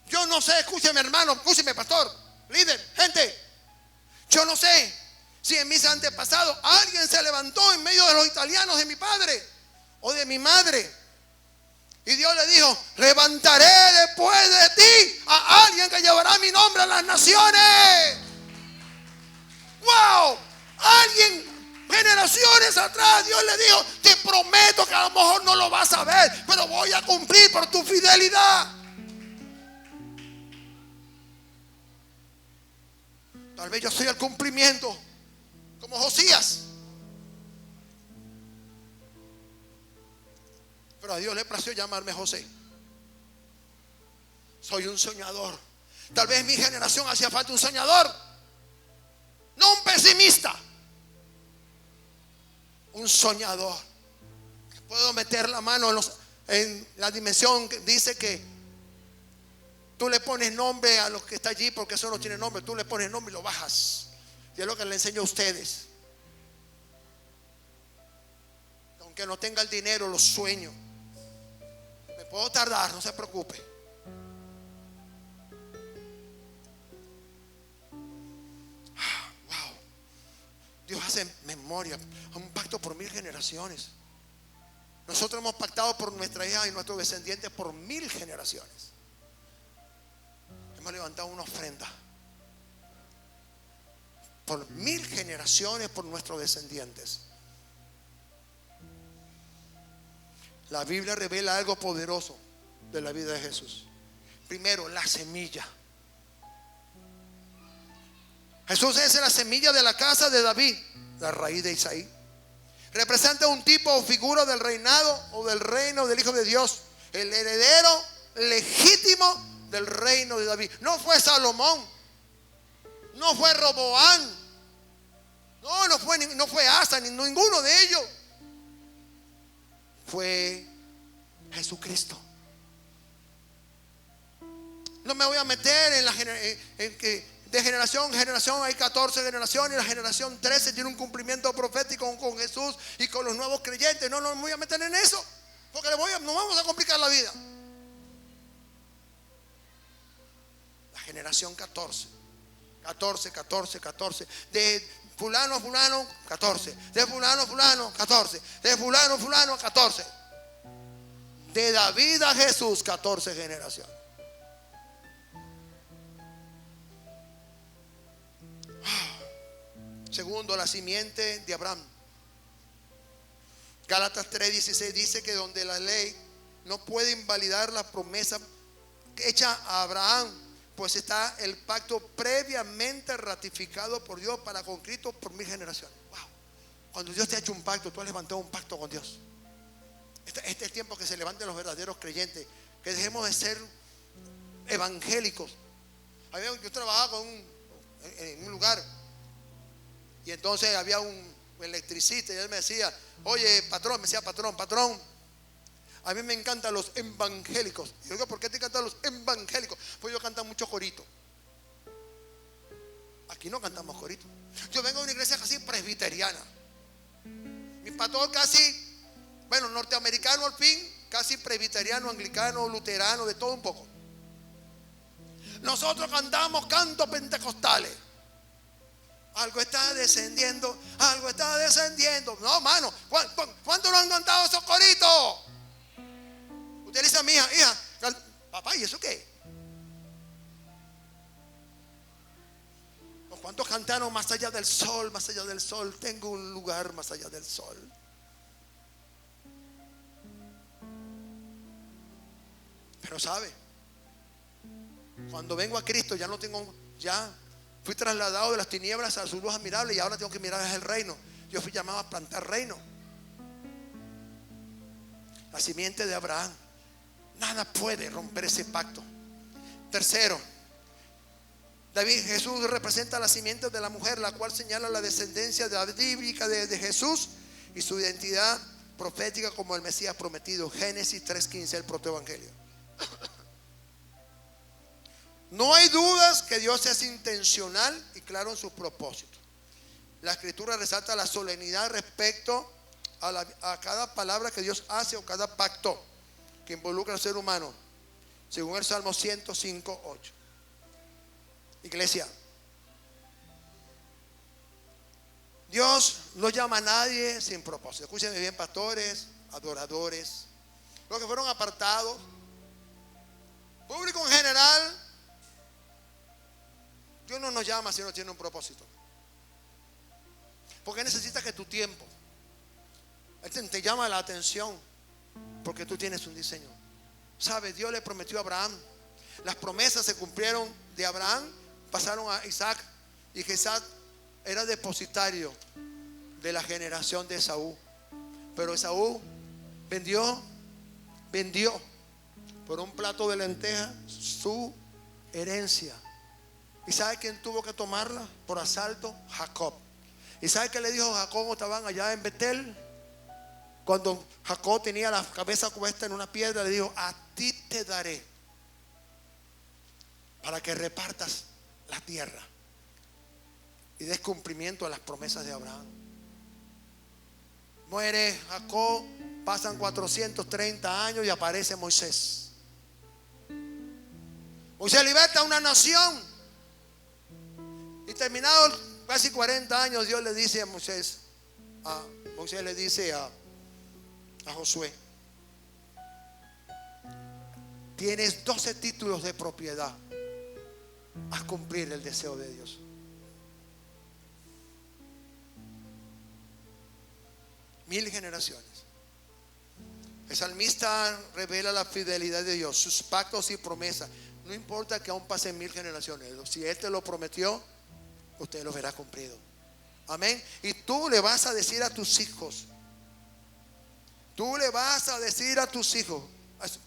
Yo no sé, escúcheme hermano, escúcheme pastor, líder, gente. Yo no sé si en mis antepasados alguien se levantó en medio de los italianos de mi padre o de mi madre y Dios le dijo: levantaré después de ti a alguien que llevará mi nombre a las naciones. Wow. Alguien generaciones atrás Dios le dijo: te prometo que a lo mejor no lo vas a ver, pero voy a cumplir por tu fidelidad. Tal vez yo soy el cumplimiento, como Josías. Pero a Dios le plació llamarme José. Soy un soñador. Tal vez en mi generación hacía falta un soñador, no un pesimista, un soñador. Puedo meter la mano en la dimensión que dice que tú le pones nombre a lo que está allí, porque eso no tiene nombre. Tú le pones nombre y lo bajas. Y es lo que le enseño a ustedes. Aunque no tenga el dinero, los sueños. Me puedo tardar, no se preocupe. Wow. Dios hace memoria, un pacto por 1000 generaciones. Nosotros hemos pactado por nuestra hija y nuestros descendientes por 1000 generaciones. Hemos levantado una ofrenda por 1000 generaciones por nuestros descendientes. La Biblia revela algo poderoso de la vida de Jesús. Primero, la semilla. Jesús es la semilla de la casa de David, la raíz de Isaí. Representa un tipo o figura del reinado o del reino del Hijo de Dios, el heredero legítimo del reino de David. No fue Salomón, no fue Roboán, no fue Asa, ninguno de ellos. Fue Jesucristo. No me voy a meter en que de generación en generación hay 14 generaciones y la generación 13 tiene un cumplimiento profético con Jesús y con los nuevos creyentes. No me voy a meter en eso, porque nos vamos a complicar la vida. Generación 14. De fulano a fulano 14. De fulano a fulano 14. De fulano a fulano 14. De David a Jesús 14 generaciones. Segundo, la simiente de Abraham. Gálatas 3:16 dice que donde la ley no puede invalidar la promesa hecha a Abraham, pues está el pacto previamente ratificado por Dios para con Cristo por 1000 generaciones. Wow. Cuando Dios te ha hecho un pacto, tú has levantado un pacto con Dios. Este es el tiempo que se levanten los verdaderos creyentes, que dejemos de ser evangélicos Yo trabajaba en un lugar, y entonces había un electricista y él me decía, oye, patrón, me decía, patrón, a mí me encantan los evangélicos. Y yo digo, ¿por qué te encantan los evangélicos? Pues yo canto mucho corito. Aquí no cantamos corito. Yo vengo de una iglesia casi presbiteriana. Mi pastor casi, bueno, norteamericano al fin, casi presbiteriano, anglicano, luterano, de todo un poco. Nosotros cantamos cantos pentecostales. Algo está descendiendo, algo está descendiendo. No, mano, ¿cuántos no han cantado esos coritos? Usted le dice a mi hija, papá, ¿y eso qué? ¿Cuántos cantaron más allá del sol, más allá del sol? Tengo un lugar más allá del sol. Pero sabe, cuando vengo a Cristo ya no tengo, ya fui trasladado de las tinieblas a su luz admirable, y ahora tengo que mirar hacia el reino. Yo fui llamado a plantar reino. La simiente de Abraham. Nada puede romper ese pacto. Tercero, Jesús representa la simiente de la mujer, la cual señala la descendencia davídica de Jesús y su identidad profética como el Mesías prometido. Génesis 3:15, el protoevangelio. No hay dudas que Dios es intencional y claro en sus propósitos. La escritura resalta la solemnidad respecto a cada palabra que Dios hace o cada pacto que involucra al ser humano, según el Salmo 105:8. Iglesia, Dios no llama a nadie sin propósito. Escúchenme bien, pastores, adoradores, los que fueron apartados, público en general. Dios no nos llama si no tiene un propósito. Porque necesita que tu tiempo, Él te llama la atención, porque tú tienes un diseño. ¿Sabe? Dios le prometió a Abraham. Las promesas se cumplieron de Abraham, pasaron a Isaac, y Isaac era depositario de la generación de Esaú. Pero Esaú vendió por un plato de lentejas su herencia. ¿Y sabe quién tuvo que tomarla por asalto? Jacob. ¿Y sabe qué le dijo Jacob cuando estaban allá en Betel? Cuando Jacob tenía la cabeza puesta en una piedra, le dijo, a ti te daré para que repartas la tierra y des cumplimiento a las promesas de Abraham. Muere Jacob, pasan 430 años y aparece Moisés. Moisés liberta a una nación, y terminados casi 40 años, Dios le dice a Moisés le dice a Josué, tienes 12 títulos de propiedad, haz cumplir el deseo de Dios. Mil generaciones. El salmista revela la fidelidad de Dios, sus pactos y promesas. No importa que aún pasen 1000 generaciones, si Él te lo prometió, usted lo verá cumplido. Amén. Y tú le vas a decir a tus hijos,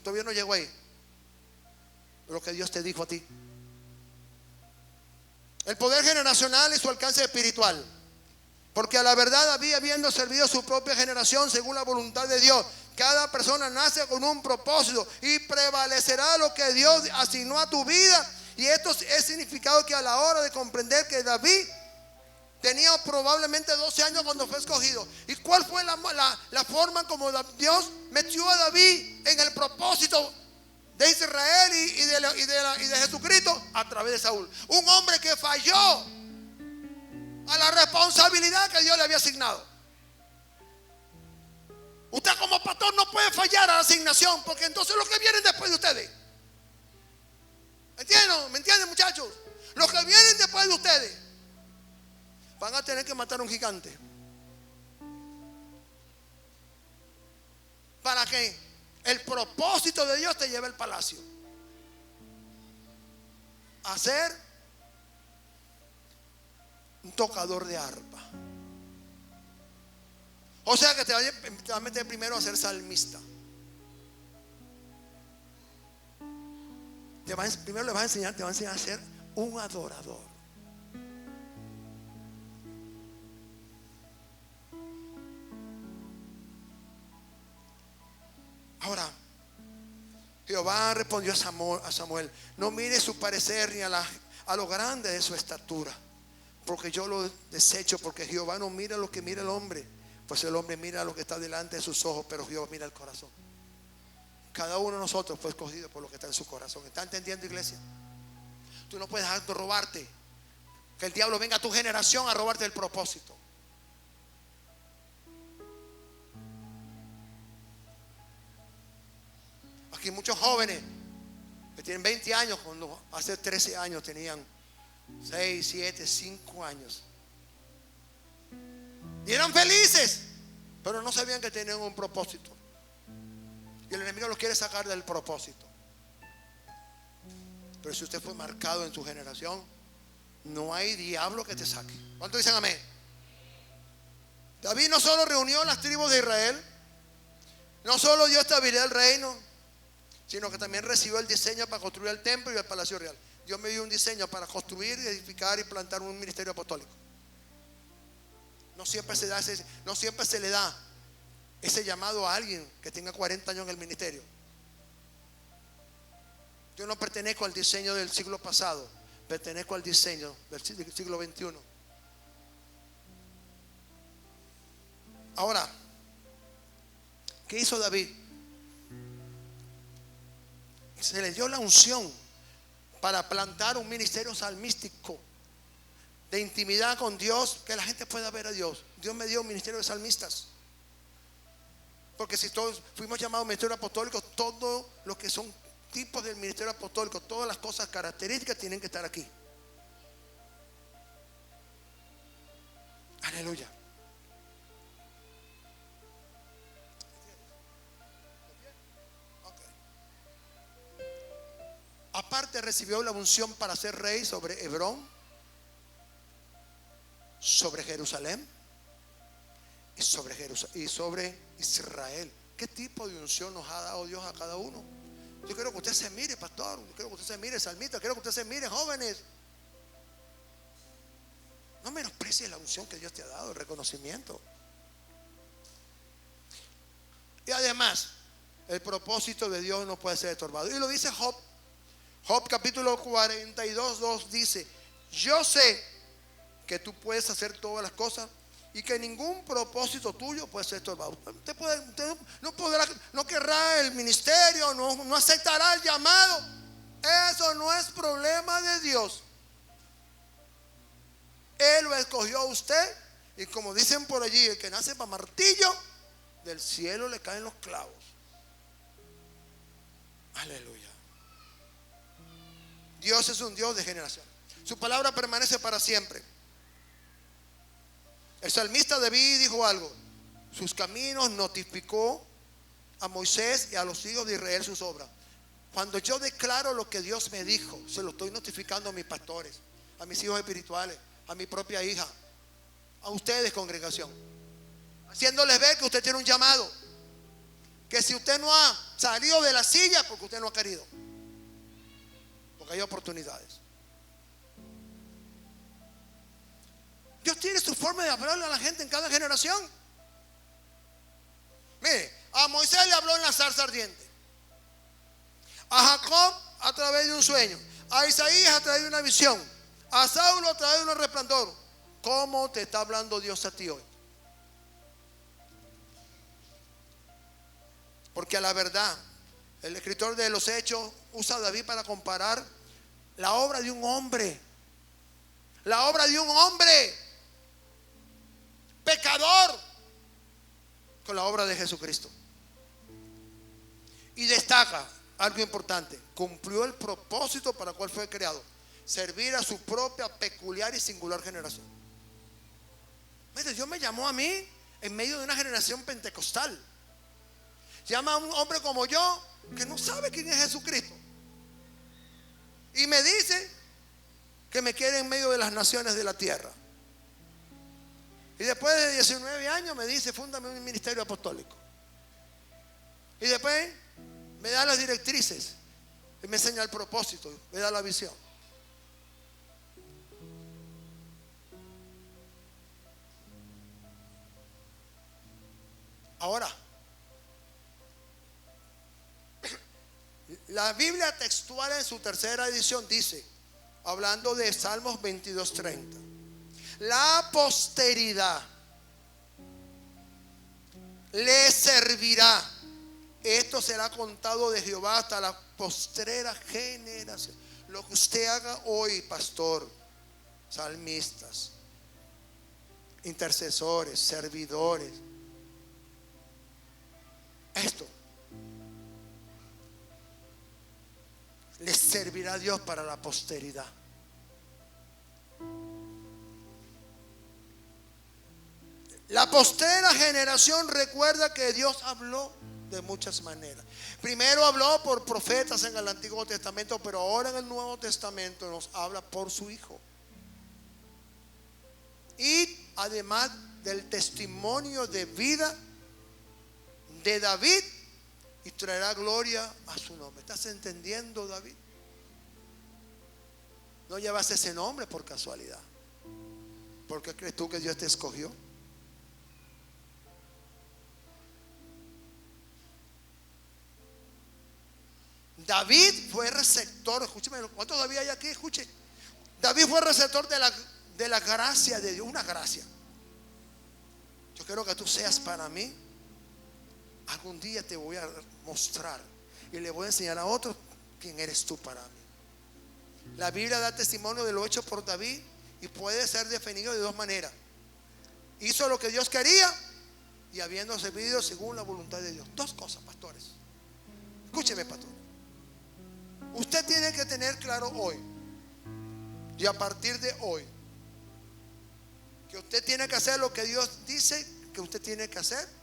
todavía no llegó ahí, lo que Dios te dijo a ti. El poder generacional y su alcance espiritual. Porque a la verdad, habiendo servido a su propia generación según la voluntad de Dios, cada persona nace con un propósito y prevalecerá lo que Dios asignó a tu vida. Y esto es significado que a la hora de comprender que David tenía probablemente 12 años cuando fue escogido. ¿Y cuál fue la forma como Dios metió a David en el propósito de Israel y de Jesucristo? A través de Saúl, un hombre que falló a la responsabilidad que Dios le había asignado. Usted como pastor no puede fallar a la asignación, porque entonces los que vienen después de ustedes, ¿me entienden, muchachos? Los que vienen después de ustedes van a tener que matar a un gigante para que el propósito de Dios te lleve al palacio. A ser un tocador de arpa. O sea que te va a meter primero a ser salmista. Primero te va a enseñar a ser un adorador. Ahora, Jehová respondió a Samuel: no mire su parecer ni a lo grande de su estatura, porque yo lo desecho. Porque Jehová no mira lo que mira el hombre, pues el hombre mira lo que está delante de sus ojos, pero Jehová mira el corazón. Cada uno de nosotros fue escogido por lo que está en su corazón. ¿Está entendiendo, iglesia? Tú no puedes dejar de robarte, que el diablo venga a tu generación a robarte el propósito. Aquí muchos jóvenes que tienen 20 años, cuando hace 13 años tenían 6, 7, 5 años. Y eran felices, pero no sabían que tenían un propósito. Y el enemigo los quiere sacar del propósito. Pero si usted fue marcado en su generación, no hay diablo que te saque. ¿Cuántos dicen amén? David no solo reunió las tribus de Israel, no solo dio estabilidad al reino, sino que también recibió el diseño para construir el templo y el palacio real. Dios me dio un diseño para construir, edificar y plantar un ministerio apostólico. No siempre se le da ese llamado a alguien que tenga 40 años en el ministerio. Yo no pertenezco al diseño del siglo pasado, pertenezco al diseño del siglo XXI. Ahora, ¿qué hizo David? Se le dio la unción para plantar un ministerio salmístico de intimidad con Dios, que la gente pueda ver a Dios. Dios me dio un ministerio de salmistas, porque si todos fuimos llamados ministerio apostólico, todos los que son tipos del ministerio apostólico, todas las cosas características tienen que estar aquí. Aleluya. Aparte recibió la unción para ser rey sobre Hebrón, sobre Jerusalén y sobre Israel. ¿Qué tipo de unción nos ha dado Dios a cada uno? Yo quiero que usted se mire, pastor. Yo quiero que usted se mire, salmista. Quiero que usted se mire, jóvenes. No menosprecies la unción que Dios te ha dado, el reconocimiento. Y además, el propósito de Dios no puede ser estorbado. Y lo dice Job. Job capítulo 42, 2 dice: yo sé que tú puedes hacer todas las cosas y que ningún propósito tuyo puede ser estorbado. Usted no querrá el ministerio, no aceptará el llamado. Eso no es problema de Dios. Él lo escogió a usted, y como dicen por allí, el que nace para martillo, del cielo le caen los clavos. Aleluya. Dios es un Dios de generación. Su palabra permanece para siempre. El salmista David dijo algo: sus caminos notificó a Moisés y a los hijos de Israel sus obras. Cuando yo declaro lo que Dios me dijo, se lo estoy notificando a mis pastores, a mis hijos espirituales, a mi propia hija, a ustedes, congregación, haciéndoles ver que usted tiene un llamado, que si usted no ha salido de la silla, porque usted no ha querido, porque hay oportunidades. Dios tiene su forma de hablarle a la gente en cada generación. Mire, a Moisés le habló en la zarza ardiente, a Jacob a través de un sueño, a Isaías a través de una visión, a Saulo a través de un resplandor. ¿Cómo te está hablando Dios a ti hoy? Porque a la verdad, el escritor de los Hechos usa a David para comparar la obra de un hombre, pecador, con la obra de Jesucristo. Y destaca algo importante: cumplió el propósito para el cual fue creado, servir a su propia peculiar y singular generación. Dios me llamó a mí en medio de una generación pentecostal. Llama a un hombre como yo, que no sabe quién es Jesucristo, y me dice que me quiere en medio de las naciones de la tierra. Y después de 19 años me dice: fúndame un ministerio apostólico. Y después me da las directrices y me enseña el propósito, me da la visión. Ahora, la Biblia textual en su tercera edición dice, hablando de Salmos 22:30, la posteridad le servirá. Esto será contado de Jehová hasta la postrera generación. Lo que usted haga hoy, pastor, salmistas, intercesores, servidores, esto les servirá a Dios para la posteridad. La postrera generación recuerda que Dios habló de muchas maneras. Primero habló por profetas en el Antiguo Testamento, pero ahora en el Nuevo Testamento nos habla por su Hijo. Y además del testimonio de vida de David, y traerá gloria a su nombre. ¿Estás entendiendo, David? No llevas ese nombre por casualidad. ¿Por qué crees tú que Dios te escogió? David fue receptor, escúcheme, ¿cuántos David hay aquí? Escuche. David fue receptor de la gracia de Dios, una gracia. Yo quiero que tú seas para mí. Algún día te voy a mostrar y le voy a enseñar a otros quién eres tú para mí. La Biblia da testimonio de lo hecho por David y puede ser definido de dos maneras. Hizo lo que Dios quería y habiendo servido según la voluntad de Dios. Dos cosas, pastores. Escúcheme, pastor. Usted tiene que tener claro hoy y a partir de hoy que usted tiene que hacer lo que Dios dice que usted tiene que hacer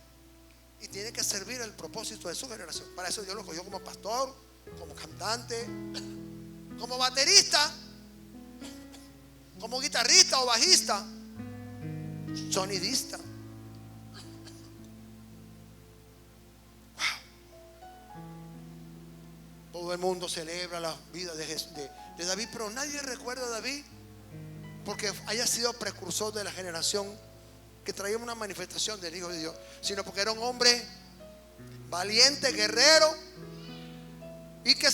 y tiene que servir el propósito de su generación. Para eso Dios lo cogió como pastor, como cantante, como baterista, como guitarrista o bajista, sonidista. Todo el mundo celebra la vida de David, pero nadie recuerda a David porque haya sido precursor de la generación que traía una manifestación del Hijo de Dios, sino porque era un hombre valiente, guerrero, y que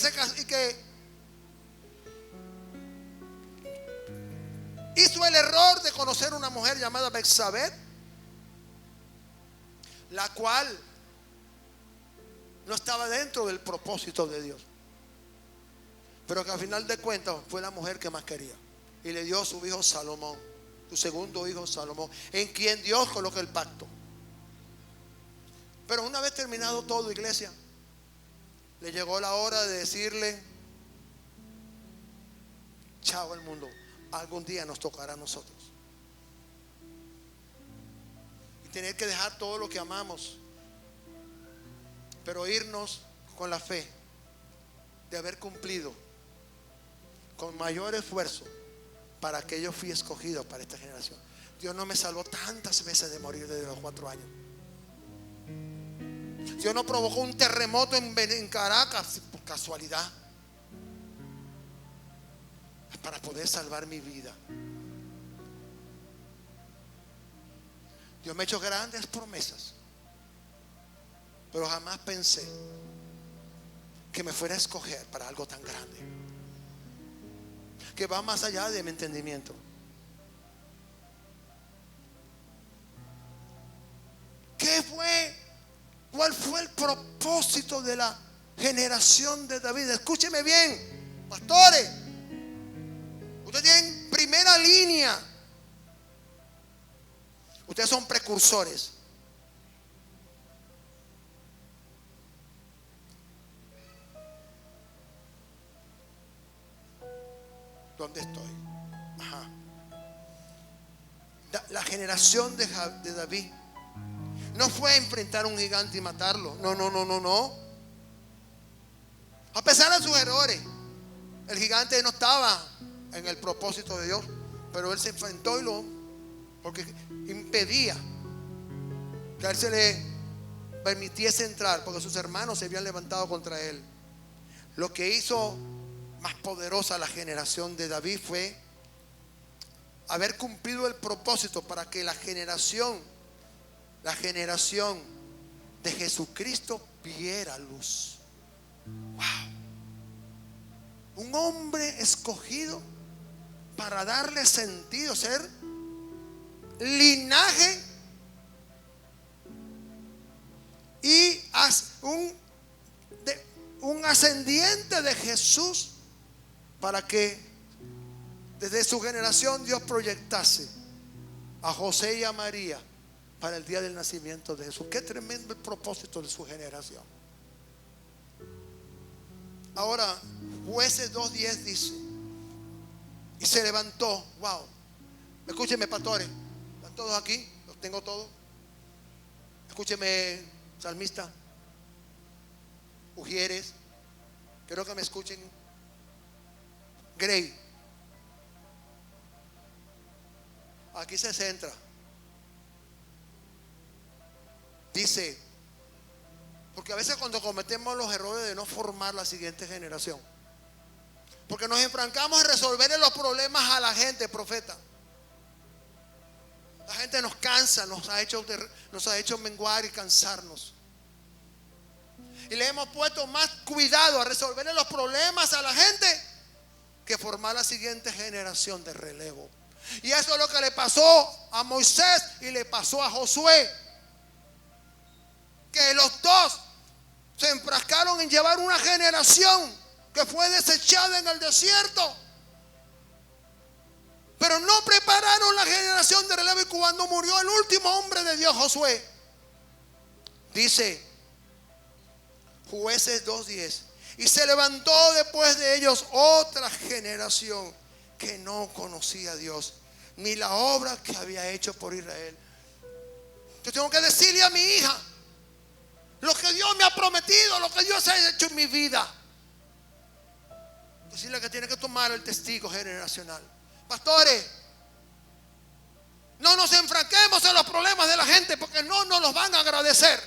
hizo el error de conocer una mujer llamada Betsabé, la cual no estaba dentro del propósito de Dios, pero que al final de cuentas fue la mujer que más quería y le dio a su hijo Salomón, su segundo hijo Salomón, en quien Dios colocó el pacto. Pero una vez terminado todo, iglesia, le llegó la hora de decirle chao al mundo, algún día nos tocará a nosotros y tener que dejar todo lo que amamos, pero irnos con la fe de haber cumplido con mayor esfuerzo para que yo fui escogido para esta generación. Dios no me salvó tantas veces de morir desde los 4 años. Dios no provocó un terremoto en Caracas por casualidad para poder salvar mi vida. Dios me ha hecho grandes promesas, pero jamás pensé que me fuera a escoger para algo tan grande, que va más allá de mi entendimiento. ¿Cuál fue el propósito de la generación de David? Escúcheme bien, pastores. Ustedes tienen primera línea. Ustedes son precursores. ¿Dónde estoy? Ajá. La generación de David no fue a enfrentar a un gigante y matarlo. No. A pesar de sus errores, el gigante no estaba en el propósito de Dios, pero él se enfrentó porque impedía que a él se le permitiese entrar, porque sus hermanos se habían levantado contra él. Lo que hizo más poderosa la generación de David fue haber cumplido el propósito para que la generación de Jesucristo viera luz. Wow. Un hombre escogido para darle sentido, ser linaje y un ascendiente de Jesús, para que desde su generación Dios proyectase a José y a María para el día del nacimiento de Jesús. Qué tremendo el propósito de su generación. Ahora, Jueces 2:10 dice: y se levantó. Wow. Escúcheme, pastores, ¿están todos aquí? ¿Los tengo todos? Escúcheme, salmista, Ujieres, quiero que me escuchen. Grey, aquí se centra. Dice, porque a veces cuando cometemos los errores de no formar la siguiente generación, porque nos enfrancamos en resolver los problemas a la gente, profeta. La gente nos cansa, nos ha hecho menguar y cansarnos. Y le hemos puesto más cuidado a resolverle los problemas a la gente que formar la siguiente generación de relevo. Y eso es lo que le pasó a Moisés y le pasó a Josué. Que los dos se enfrascaron en llevar una generación que fue desechada en el desierto, pero no prepararon la generación de relevo. Y cuando murió el último hombre de Dios, Josué, dice Jueces 2:10: y se levantó después de ellos otra generación que no conocía a Dios, ni la obra que había hecho por Israel. Yo tengo que decirle a mi hija lo que Dios me ha prometido, lo que Dios ha hecho en mi vida. Decirle que tiene que tomar el testigo generacional. Pastores, no nos enfranquemos en los problemas de la gente, porque no nos los van a agradecer.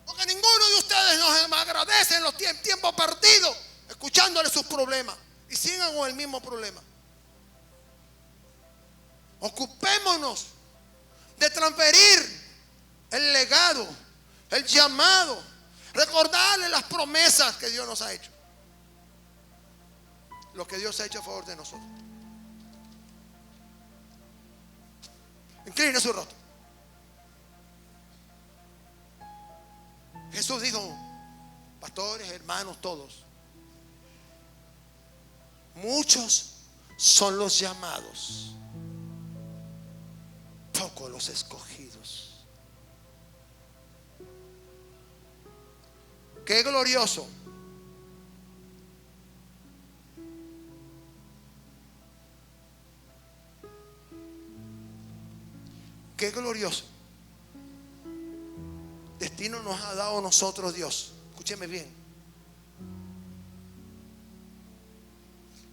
Porque ninguno de ustedes nos agradece en los tiempos perdidos, escuchándole sus problemas, y sigan con el mismo problema. Ocupémonos de transferir el legado, el llamado, recordarle las promesas que Dios nos ha hecho, lo que Dios ha hecho a favor de nosotros. Incline su rostro. Jesús dijo: pastores, hermanos, todos, muchos son los llamados, pocos los escogidos. Qué glorioso qué glorioso destino nos ha dado a nosotros Dios. Escúcheme bien.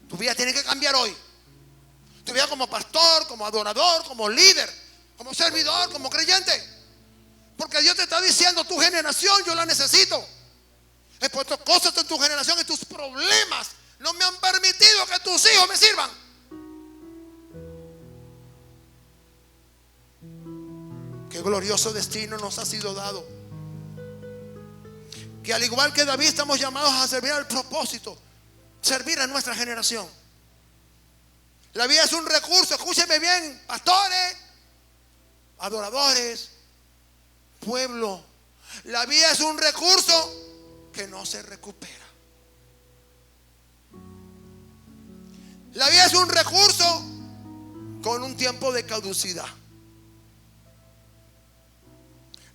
Tu vida tiene que cambiar hoy. Tu vida como pastor, como adorador, como líder, como servidor, como creyente. Porque Dios te está diciendo: tu generación yo la necesito. He puesto cosas en tu generación y tus problemas no me han permitido que tus hijos me sirvan. Qué glorioso destino nos ha sido dado. Que al igual que David estamos llamados a servir al propósito, servir a nuestra generación. La vida es un recurso, escúcheme bien, pastores, adoradores, pueblo. La vida es un recurso que no se recupera. La vida es un recurso con un tiempo de caducidad.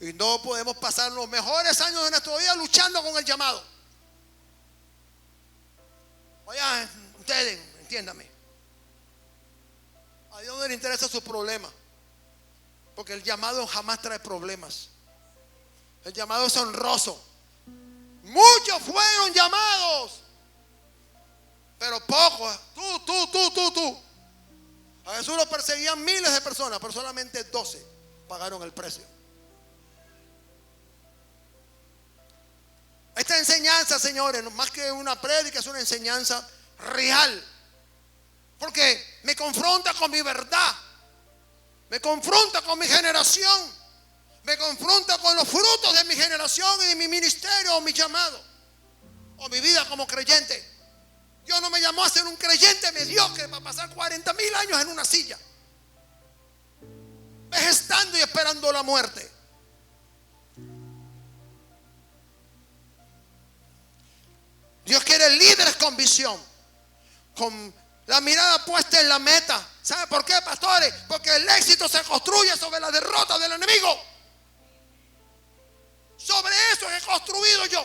Y no podemos pasar los mejores años de nuestra vida luchando con el llamado. Oigan, ustedes, entiéndame. A Dios no le interesa su problema, porque el llamado jamás trae problemas. El llamado es honroso. Muchos fueron llamados, pero pocos. Tú. A Jesús lo perseguían miles de personas, pero solamente 12 pagaron el precio. Esta enseñanza, señores, más que una prédica, es una enseñanza real, porque me confronta con mi verdad, me confronta con mi generación, Me confronto con los frutos de mi generación y de mi ministerio o mi llamado o mi vida como creyente. Dios no me llamó a ser un creyente mediocre para pasar 40,000 años en una silla, vegetando y esperando la muerte. Dios quiere líderes con visión, con la mirada puesta en la meta. ¿Sabe por qué, pastores? Porque el éxito se construye sobre la derrota del enemigo. Sobre eso he construido yo.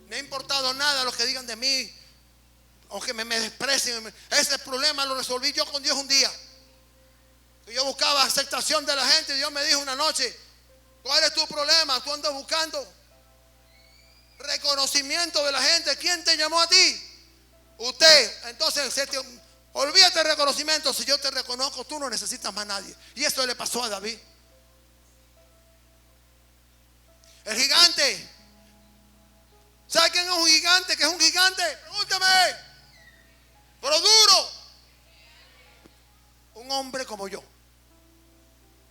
Me ha importado nada lo que digan de mí o que me desprecien. Ese problema lo resolví yo con Dios un día. Yo buscaba aceptación de la gente y Dios me dijo una noche: ¿cuál es tu problema? Tú andas buscando reconocimiento de la gente. ¿Quién te llamó a ti? Usted. Entonces olvídate del reconocimiento. Si yo te reconozco, tú no necesitas más nadie. Y eso le pasó a David. El gigante. ¿Sabe quién es un gigante? ¿Qué es un gigante? Pregúntame. Pero duro. Un hombre como yo,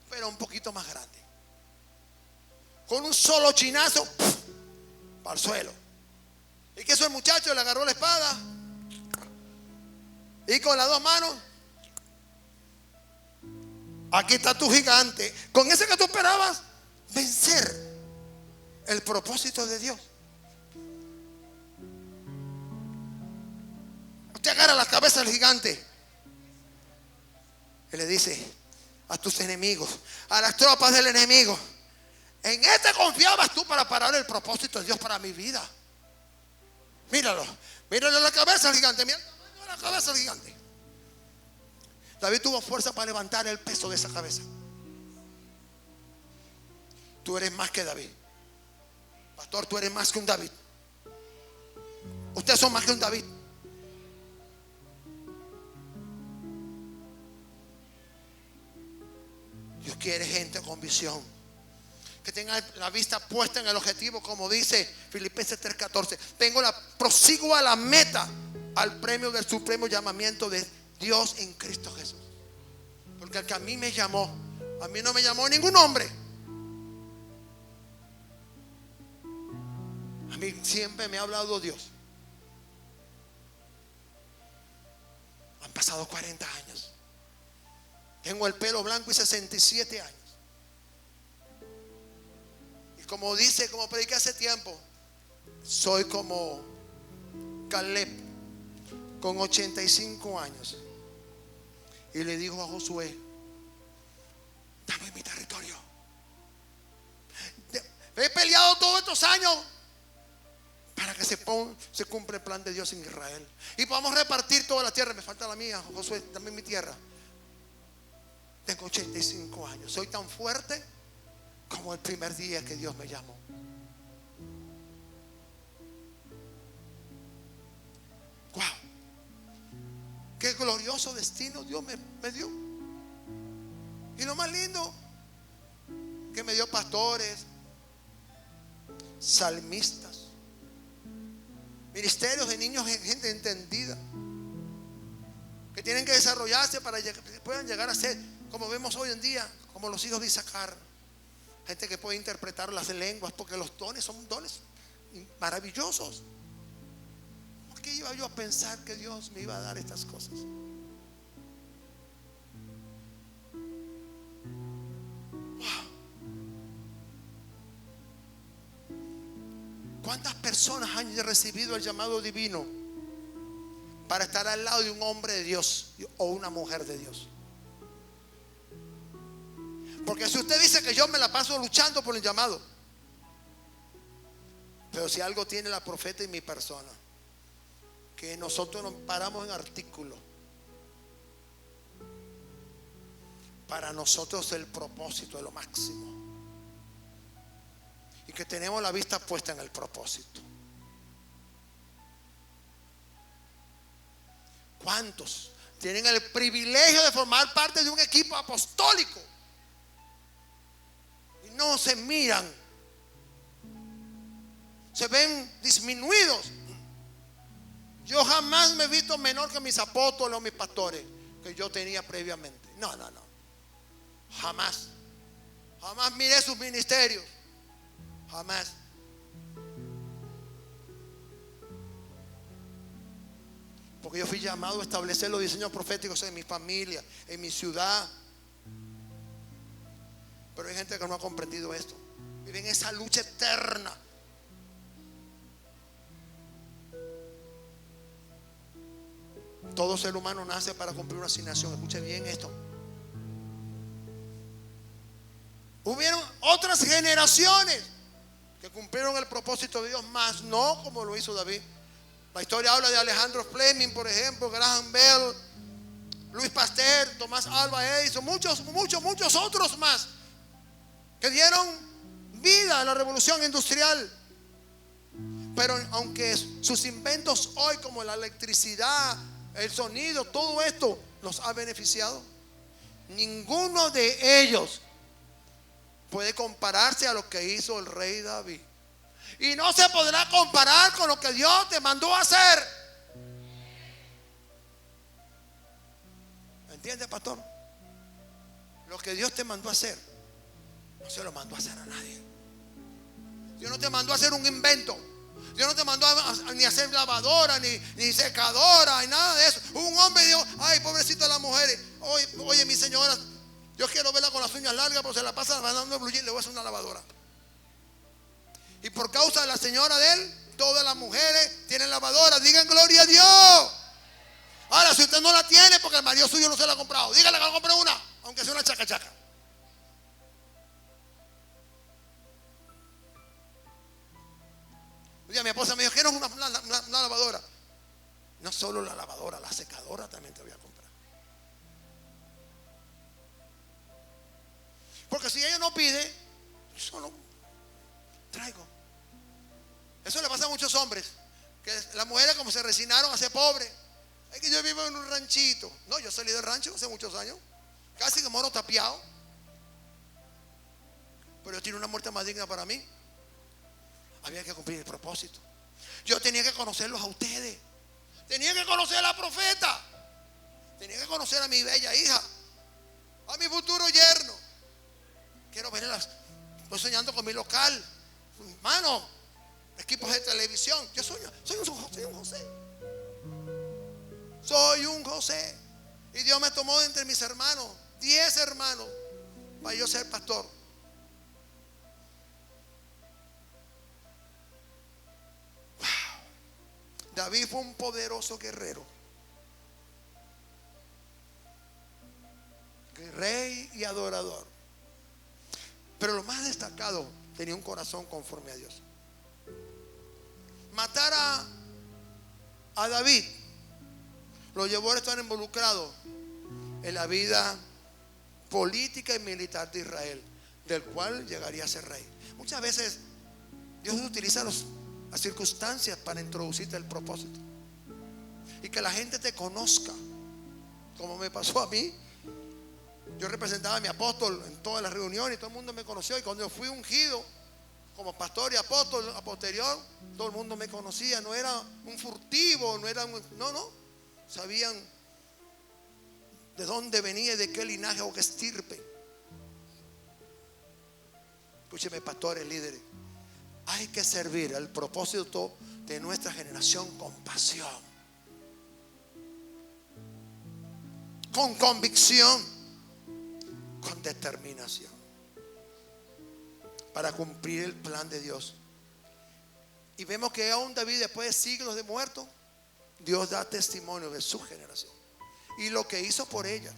pero un poquito más grande. Con un solo chinazo, para el suelo. ¿Y qué hizo el muchacho? Le agarró la espada y con las dos manos: aquí está tu gigante. Con ese que tú esperabas vencer el propósito de Dios. Usted agarra la cabeza del gigante y le dice a tus enemigos, a las tropas del enemigo: en este confiabas tú para parar el propósito de Dios para mi vida. Míralo, míralo la cabeza del gigante. Mira la cabeza del gigante. David tuvo fuerza para levantar el peso de esa cabeza. Tú eres más que David. Pastor, tú eres más que un David. Ustedes son más que un David. Dios quiere gente con visión, que tenga la vista puesta en el objetivo, como dice Filipenses 3:14. Prosigo a la meta, al premio del supremo llamamiento de Dios en Cristo Jesús. Porque el que a mí me llamó, a mí no me llamó ningún hombre. A mí siempre me ha hablado Dios. Han pasado 40 años. Tengo el pelo blanco y 67 años. Y como prediqué hace tiempo, soy como Caleb con 85 años. Y le dijo a Josué: dame mi territorio. He peleado todos estos años para que se cumpla el plan de Dios en Israel y podamos repartir toda la tierra. Me falta la mía, Josué, dame mi tierra. Tengo 85 años. Soy tan fuerte como el primer día que Dios me llamó. Wow. Qué glorioso destino Dios me dio. Y lo más lindo, que me dio pastores, salmistas, ministerios de niños, gente entendida, que tienen que desarrollarse para que puedan llegar a ser, como vemos hoy en día, como los hijos de Isaacar. Gente que puede interpretar las lenguas, porque los dones son dones maravillosos. ¿Por qué iba yo a pensar que Dios me iba a dar estas cosas? Wow. ¿Cuántas personas han recibido el llamado divino para estar al lado de un hombre de Dios o una mujer de Dios? Porque si usted dice que yo me la paso luchando por el llamado, pero si algo tiene la profeta y mi persona, que nosotros nos paramos en artículo. Para nosotros el propósito es lo máximo, y que tenemos la vista puesta en el propósito. ¿Cuántos tienen el privilegio de formar parte de un equipo apostólico y no se miran, se ven disminuidos? Yo jamás me he visto menor que mis apóstoles o mis pastores que yo tenía previamente. No. Jamás. Jamás miré sus ministerios. Jamás. Porque yo fui llamado a establecer los diseños proféticos en mi familia, en mi ciudad. Pero hay gente que no ha comprendido esto. Viven esa lucha eterna. Todo ser humano nace para cumplir una asignación. Escuche bien esto. Hubieron otras generaciones que cumplieron el propósito de Dios, más no como lo hizo David. La historia habla de Alejandro Fleming, por ejemplo, Graham Bell, Luis Pasteur, Tomás Alva Edison, muchos otros más que dieron vida a la revolución industrial. Pero aunque sus inventos hoy, como la electricidad, el sonido, todo esto nos ha beneficiado, ninguno de ellos puede compararse a lo que hizo el rey David. Y no se podrá comparar con lo que Dios te mandó a hacer. ¿Entiendes, pastor? Lo que Dios te mandó a hacer, no se lo mandó a hacer a nadie. Dios no te mandó a hacer un invento. Dios no te mandó ni a hacer lavadora, ni secadora, ni nada de eso. Un hombre dijo: ay, pobrecito de las mujeres. Oye, mi señora, yo quiero verla con las uñas largas, pero se la pasa mandando blue jean, le voy a hacer una lavadora. Y por causa de la señora de él, todas las mujeres tienen lavadora. Digan gloria a Dios. Ahora, si usted no la tiene, porque el marido suyo no se la ha comprado, dígale que no compre una, aunque sea una chaca. Un día mi esposa me dijo: ¿quieres una lavadora? No solo la lavadora, la secadora también te voy a comprar. Porque si ella no pide, solo traigo. Eso le pasa a muchos hombres, que las mujeres, como se resignaron a ser pobres. Es que yo vivo en un ranchito. No, yo salí del rancho hace muchos años, casi que mono tapiado, pero yo tenía una muerte más digna para mí. Había que cumplir el propósito. Yo tenía que conocerlos a ustedes. Tenía que conocer a la profeta. Tenía que conocer a mi bella hija, a mi futuro yerno. Quiero verlas. Estoy soñando con mi local, hermano, equipos de televisión. Yo soy un José. Soy un José. Y Dios me tomó entre mis hermanos, 10 hermanos, para yo ser pastor. David fue un poderoso guerrero, rey y adorador. Pero lo más destacado, tenía un corazón conforme a Dios. Matar a David lo llevó a estar involucrado en la vida política y militar de Israel, del cual llegaría a ser rey. Muchas veces Dios utiliza las circunstancias para introducirte el propósito y que la gente te conozca, como me pasó a mí. Yo representaba a mi apóstol en todas las reuniones y todo el mundo me conoció. Y cuando yo fui ungido como pastor y apóstol a posterior, todo el mundo me conocía. No era un furtivo, no. Sabían de dónde venía y de qué linaje o qué estirpe. Escúcheme, pastores, líderes. Hay que servir al propósito de nuestra generación con pasión, con convicción, con determinación, para cumplir el plan de Dios. Y vemos que aún David, después de siglos de muerto, Dios da testimonio de su generación y lo que hizo por ella.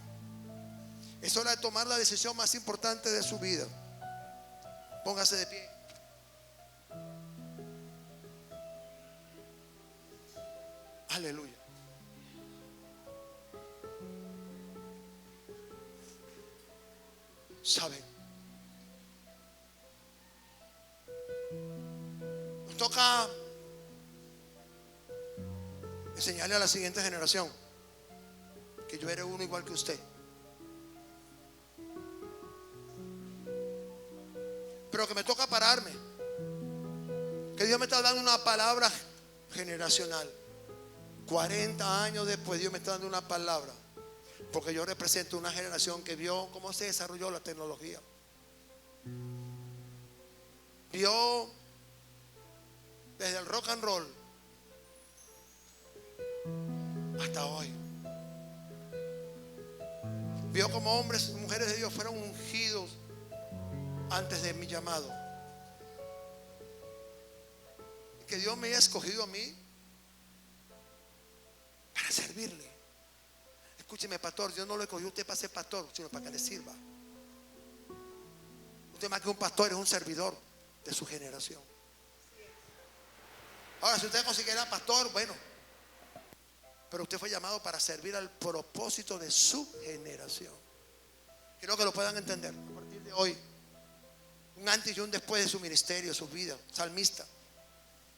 Es hora de tomar la decisión más importante de su vida. Póngase de pie. Aleluya. ¿Saben? Nos toca enseñarle a la siguiente generación que yo era uno igual que usted, pero que me toca pararme, que Dios me está dando una palabra generacional. 40 años después Dios me está dando una palabra Porque yo represento una generación que vio cómo se desarrolló la tecnología. Vio desde el rock and roll hasta hoy. Vio como hombres y mujeres de Dios fueron ungidos antes de mi llamado. Que Dios me haya escogido a mí para servirle. Escúcheme, pastor, Dios no lo escogió a usted para ser pastor, sino para que le sirva. Usted más que un pastor es un servidor de su generación. Ahora, si usted considera pastor, bueno, pero usted fue llamado para servir al propósito de su generación. Quiero que lo puedan entender a partir de hoy. Un antes y un después de su ministerio, su vida. Salmista.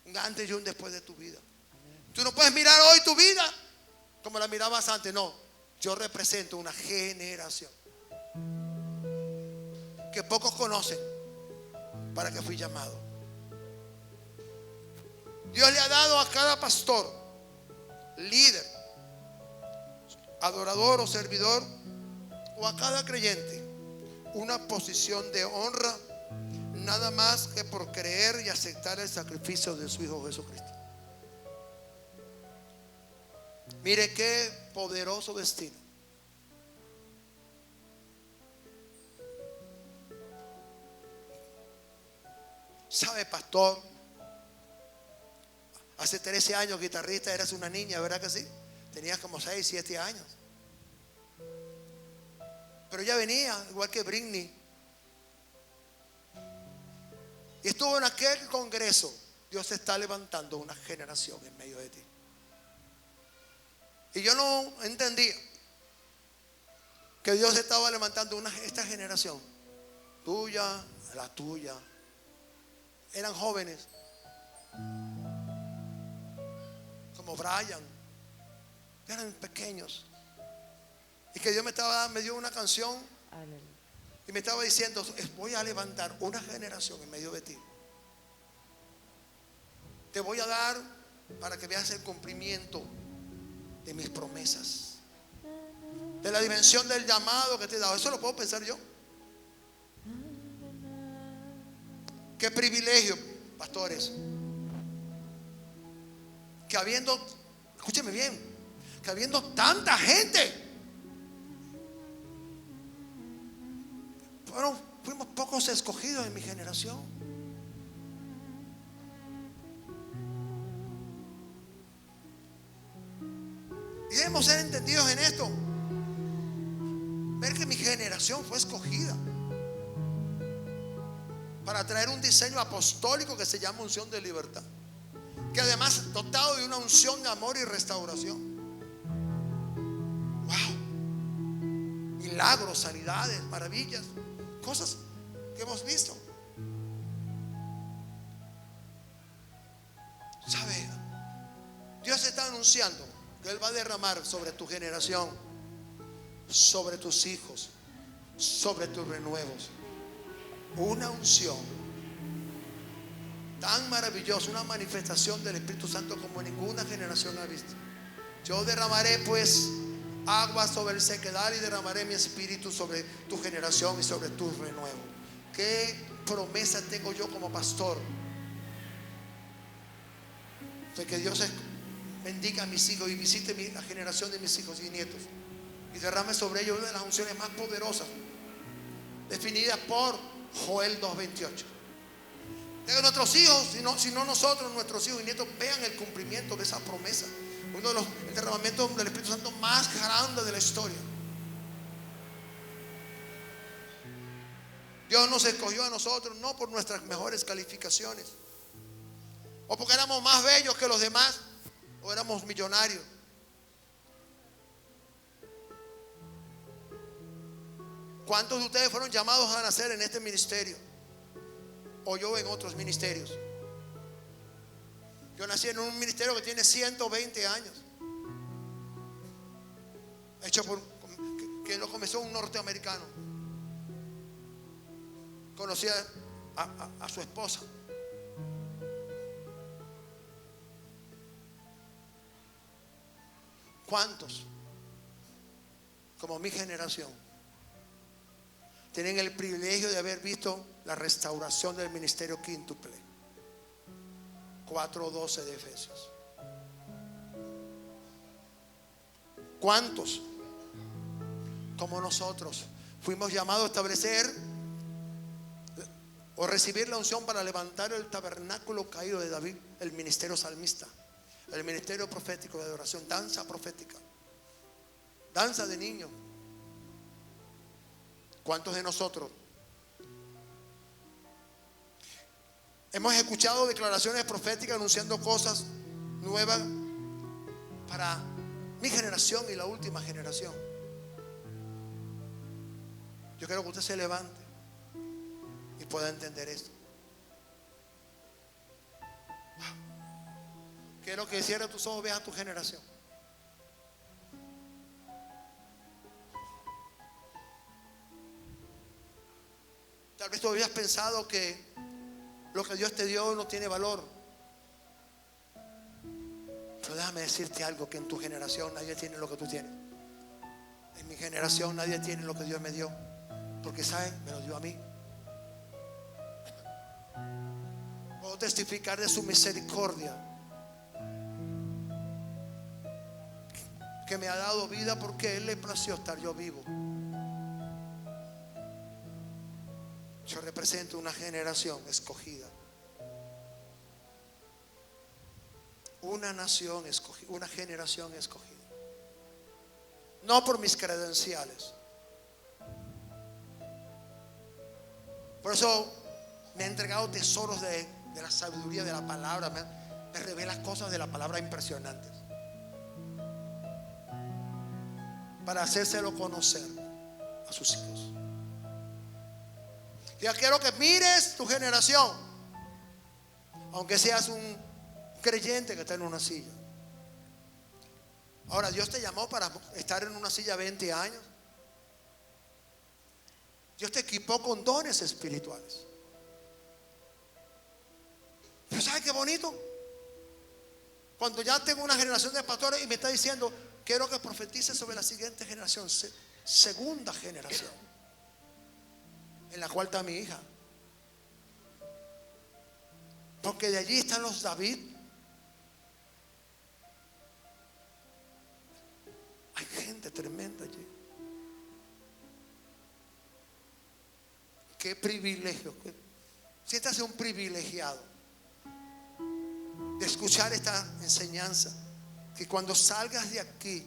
Un antes y un después de tu vida. Tú no puedes mirar hoy tu vida como la mirabas antes. No, yo represento una generación que pocos conocen, para que fui llamado. Dios le ha dado a cada pastor, líder, adorador o servidor, o a cada creyente, una posición de honra, nada más que por creer y aceptar el sacrificio de su Hijo Jesucristo. Mire qué poderoso destino. ¿Sabe, pastor? Hace 13 años, guitarrista, eras una niña, ¿verdad que sí? Tenías como 6, 7 años. Pero ya venía, igual que Britney. Y estuvo en aquel congreso. Dios está levantando una generación en medio de ti. Y yo no entendía que Dios estaba levantando esta generación. Tuya, la tuya. Eran jóvenes como Brian, eran pequeños, y que Dios me dio una canción y me estaba diciendo: voy a levantar una generación en medio de ti. Te voy a dar para que veas el cumplimiento de mis promesas, de la dimensión del llamado que te he dado. Eso lo puedo pensar yo. Qué privilegio, pastores, que escúcheme bien, que habiendo tanta gente, fuimos pocos escogidos en mi generación. Y debemos ser entendidos en esto. Ver que mi generación fue escogida para traer un diseño apostólico que se llama unción de libertad, que además dotado de una unción de amor y restauración. Wow. Milagros, sanidades, maravillas, cosas que hemos visto. ¿Sabe? Dios está anunciando que Él va a derramar sobre tu generación, sobre tus hijos, sobre tus renuevos, una unción tan maravillosa, una manifestación del Espíritu Santo como ninguna generación ha visto. Yo derramaré pues agua sobre el sequedal y derramaré mi espíritu sobre tu generación y sobre tu renuevo. Qué promesa tengo yo como pastor de que Dios bendiga a mis hijos y visite la generación de mis hijos y nietos y derrame sobre ellos una de las unciones más poderosas definidas por Joel 2:28. Que nuestros hijos, si no nosotros, nuestros hijos y nietos vean el cumplimiento de esa promesa. Uno de los derramamientos del Espíritu Santo más grandes de la historia. Dios nos escogió a nosotros no por nuestras mejores calificaciones, o porque éramos más bellos que los demás, o éramos millonarios. ¿Cuántos de ustedes fueron llamados a nacer en este ministerio? O yo en otros ministerios. Yo nací en un ministerio que tiene 120 años, hecho que lo comenzó un norteamericano. Conocí a su esposa. ¿Cuántos? como mi generación, tienen el privilegio de haber visto la restauración del ministerio quíntuple. 4:12 de Efesios. ¿Cuántos, como nosotros, fuimos llamados a establecer o recibir la unción para levantar el tabernáculo caído de David, el ministerio salmista, el ministerio profético de adoración, danza profética, danza de niños? ¿Cuántos de nosotros hemos escuchado declaraciones proféticas anunciando cosas nuevas para mi generación y la última generación? Yo quiero que usted se levante y pueda entender esto. Quiero que cierre tus ojos, veas a tu generación. Tal vez tú habías pensado que lo que Dios te dio no tiene valor. Pero déjame decirte algo, que en tu generación nadie tiene lo que tú tienes. En mi generación nadie tiene lo que Dios me dio. Porque ¿saben? Me lo dio a mí. Puedo testificar de su misericordia, que me ha dado vida porque Él le plació estar yo vivo. Yo represento una generación escogida, una nación escogida, una generación escogida. No por mis credenciales. Por eso me ha entregado tesoros de la sabiduría de la palabra. Me revela cosas de la palabra impresionantes, para hacérselo conocer a sus hijos. Yo quiero que mires tu generación, aunque seas un creyente que está en una silla. Ahora, Dios te llamó para estar en una silla 20 años. Dios te equipó con dones espirituales. Pero ¿sabes qué bonito? Cuando ya tengo una generación de pastores y me está diciendo, quiero que profetice sobre la siguiente generación, segunda generación, en la cual está mi hija. Porque de allí están los David. Hay gente tremenda allí. Qué privilegio. Siéntase un privilegiado de escuchar esta enseñanza. Que cuando salgas de aquí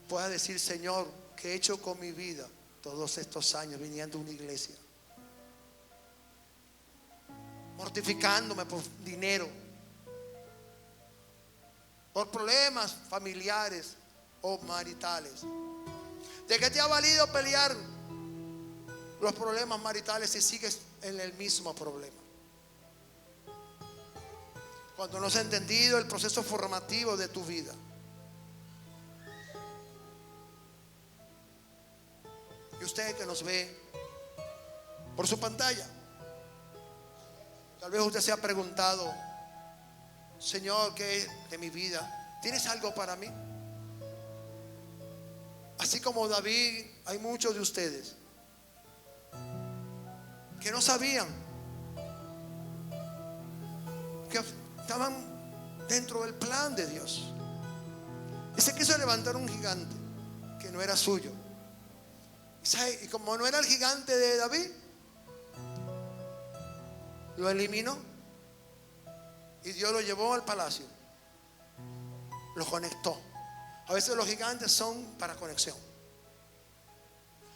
puedas decir, Señor, ¿qué he hecho con mi vida todos estos años viniendo a una iglesia? Mortificándome por dinero, por problemas familiares o maritales. ¿De qué te ha valido pelear los problemas maritales si sigues en el mismo problema? Cuando no se ha entendido el proceso formativo de tu vida. Y usted que nos ve por su pantalla, tal vez usted se ha preguntado, Señor, ¿qué es de mi vida? ¿Tienes algo para mí? Así como David, hay muchos de ustedes que no sabían, que estaban dentro del plan de Dios. Y se quiso levantar un gigante que no era suyo. Y como no era el gigante de David, lo eliminó y Dios lo llevó al palacio, lo conectó. A veces los gigantes son para conexión.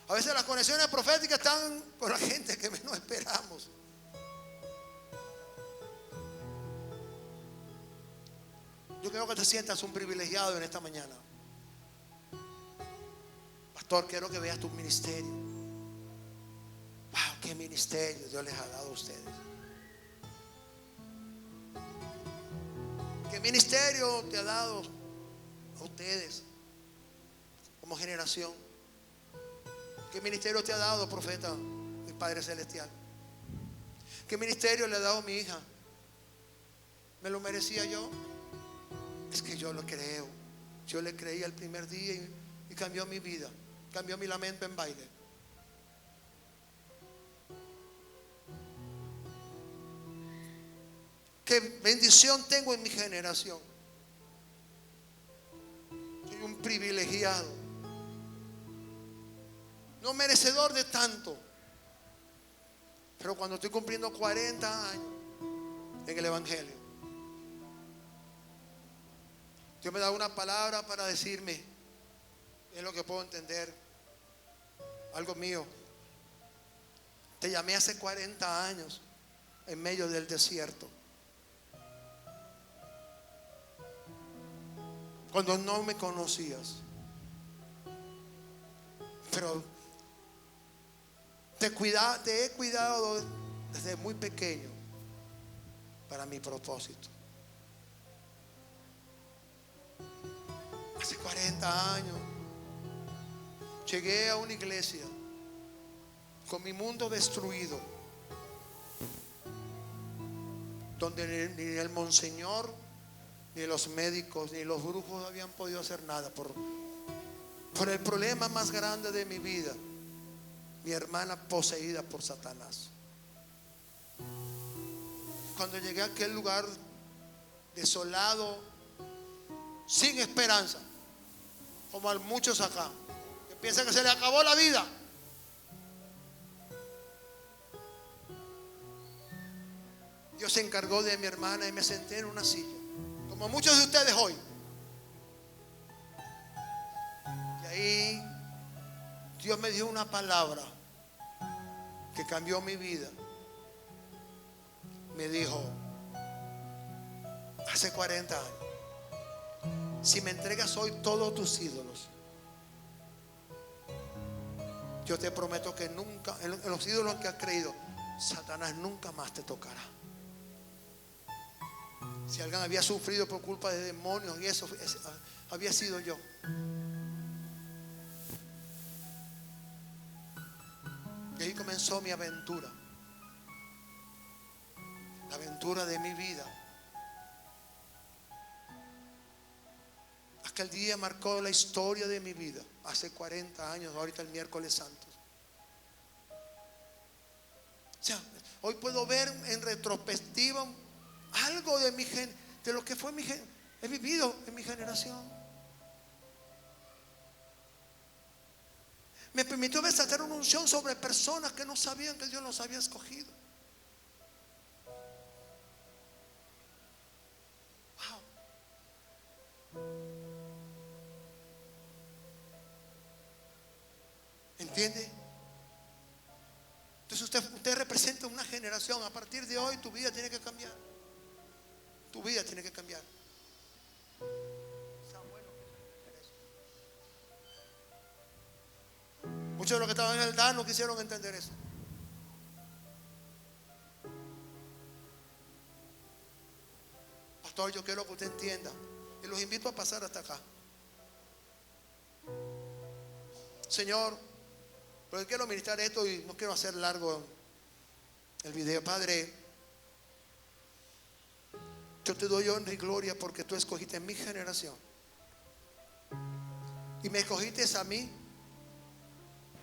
A veces las conexiones proféticas están con la gente que menos esperamos. Yo quiero que te sientas un privilegiado en esta mañana. Pastor, quiero que veas tu ministerio. Wow, qué ministerio Dios les ha dado a ustedes. ¿Qué ministerio te ha dado a ustedes como generación? ¿Qué ministerio te ha dado, profeta, mi Padre Celestial? ¿Qué ministerio le ha dado a mi hija? ¿Me lo merecía yo? Es que yo lo creo. Yo le creí el primer día y cambió mi vida. cambió mi lamento en baile. Qué bendición tengo en mi generación. Soy un privilegiado, no merecedor de tanto. Pero cuando estoy cumpliendo 40 años en el Evangelio, Dios me da una palabra para decirme, es lo que puedo entender, algo mío. Te llamé hace 40 años en medio del desierto, cuando no me conocías, pero te he cuidado desde muy pequeño para mi propósito. Hace 40 años llegué a una iglesia con mi mundo destruido, donde ni el monseñor, ni los médicos, ni los brujos habían podido hacer nada por el problema más grande de mi vida, mi hermana poseída por Satanás. Cuando llegué a aquel lugar desolado, sin esperanza, como a muchos acá, que piensan que se les acabó la vida, Dios se encargó de mi hermana y me senté en una silla, como muchos de ustedes hoy. Y ahí Dios me dio una palabra que cambió mi vida. Me dijo, hace 40 años, si me entregas hoy todos tus ídolos, yo te prometo que nunca, en los ídolos que has creído, Satanás nunca más te tocará. Si alguien había sufrido por culpa de demonios y eso, había sido yo. Y ahí comenzó mi aventura, la aventura de mi vida. Aquel día marcó la historia de mi vida, hace 40 años, ahorita el miércoles santo. O sea, hoy puedo ver en retrospectiva algo de de lo que fue he vivido en mi generación. Me permitió desatar una unción sobre personas que no sabían que Dios los había escogido. Wow. ¿Entiende? Entonces usted representa una generación. A partir de hoy tu vida tiene que cambiar. Tu vida tiene que cambiar. Muchos de los que estaban en el DAN no quisieron entender eso. Pastor, yo quiero que usted entienda, y los invito a pasar hasta acá. Señor, pero quiero ministrar esto y no quiero hacer largo el video. Padre, yo te doy honra y gloria porque tú escogiste mi generación y me escogiste a mí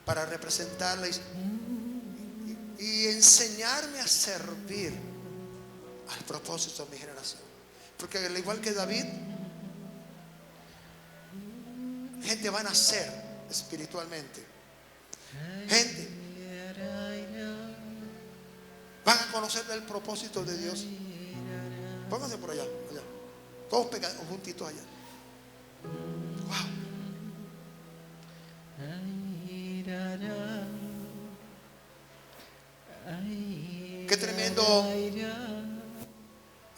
para representarla y enseñarme a servir al propósito de mi generación. Porque al igual que David, gente va a nacer espiritualmente. Gente van a conocer el propósito de Dios. Pónganse por allá. Todos pegados, juntitos allá. Wow. Qué tremendo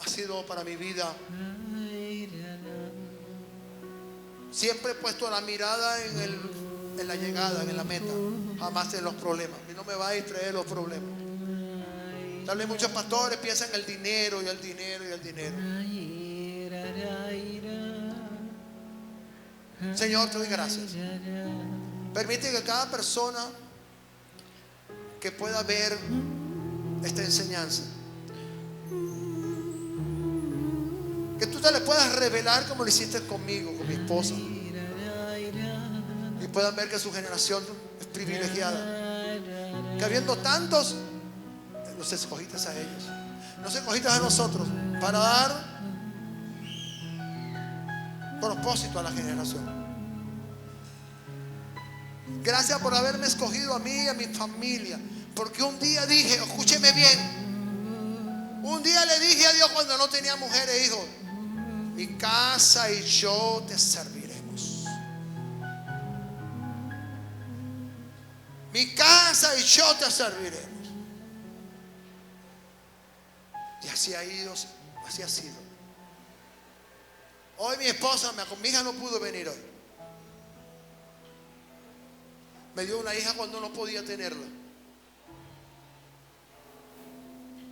ha sido para mi vida. Siempre he puesto la mirada en la llegada, en la meta, jamás en los problemas. Y no me va a distraer los problemas. Tal vez muchos pastores piensan en el dinero y el dinero y el dinero. Señor, te doy gracias. Permite que cada persona que pueda ver esta enseñanza, que tú te le puedas revelar como lo hiciste conmigo, con mi esposa, y que puedan ver que su generación es privilegiada, que habiendo tantos, los escogiste a ellos, nos escogiste a nosotros para dar propósito a la generación. Gracias por haberme escogido a mí y a mi familia, porque un día dije, escúcheme bien, un día le dije a Dios cuando no tenía mujer e hijos: mi casa y yo te serviremos. Mi casa y yo te serviremos. Y así ha ido, así ha sido. Hoy mi esposa, mi hija no pudo venir hoy. Me dio una hija cuando no podía tenerla.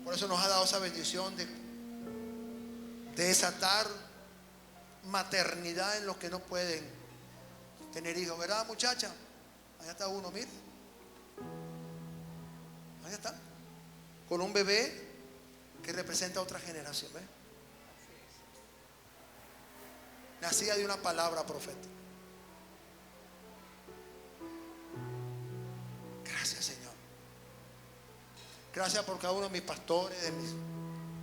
Por eso nos ha dado esa bendición de desatar maternidad en los que no pueden tener hijos. ¿Verdad, muchacha? Allá está uno, mire. Ahí está. Con un bebé que representa otra generación. ¿Ves? Nacida de una palabra profética. Gracias, Señor. Gracias por cada uno de mis pastores, de mis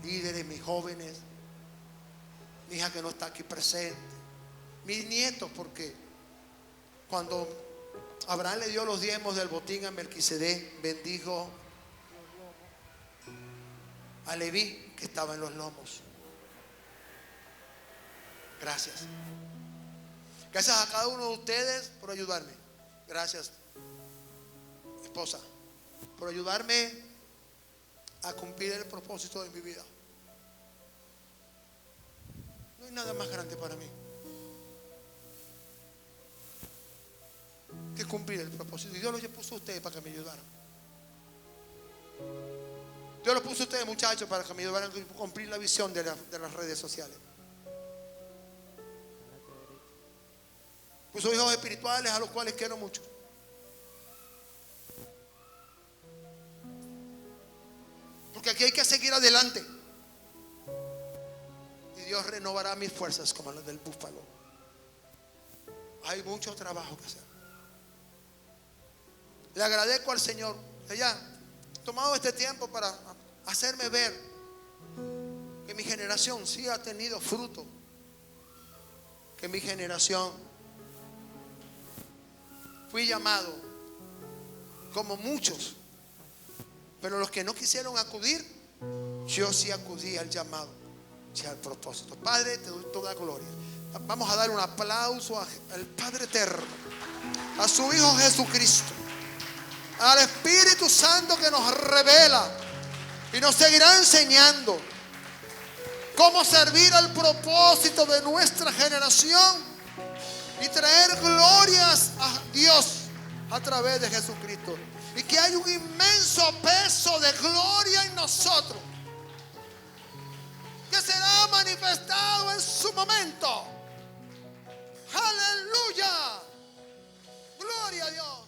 líderes, mis jóvenes, mi hija que no está aquí presente, mis nietos, porque cuando Abraham le dio los diezmos del botín a Melquisedec, bendijo a Leví que estaba en los lomos. Gracias. Gracias a cada uno de ustedes por ayudarme. Gracias, esposa, por ayudarme a cumplir el propósito de mi vida. No hay nada más grande para mí que cumplir el propósito. Y Dios los puso a ustedes para que me ayudaran. Dios los puso a ustedes, muchachos, para que me ayudaran a cumplir la visión de las redes sociales. Puso hijos espirituales a los cuales quiero mucho. Porque aquí hay que seguir adelante. Y Dios renovará mis fuerzas como las del búfalo. Hay mucho trabajo que hacer. Le agradezco al Señor que haya tomado este tiempo para hacerme ver que mi generación sí ha tenido fruto. Que mi generación fui llamado como muchos, pero los que no quisieron acudir, yo sí acudí al llamado y al propósito. Padre, te doy toda gloria. Vamos a dar un aplauso al Padre eterno, a su Hijo Jesucristo, al Espíritu Santo que nos revela y nos seguirá enseñando cómo servir al propósito de nuestra generación y traer glorias a Dios a través de Jesucristo. Y que hay un inmenso peso de gloria en nosotros, que será manifestado en su momento. Aleluya. Gloria a Dios.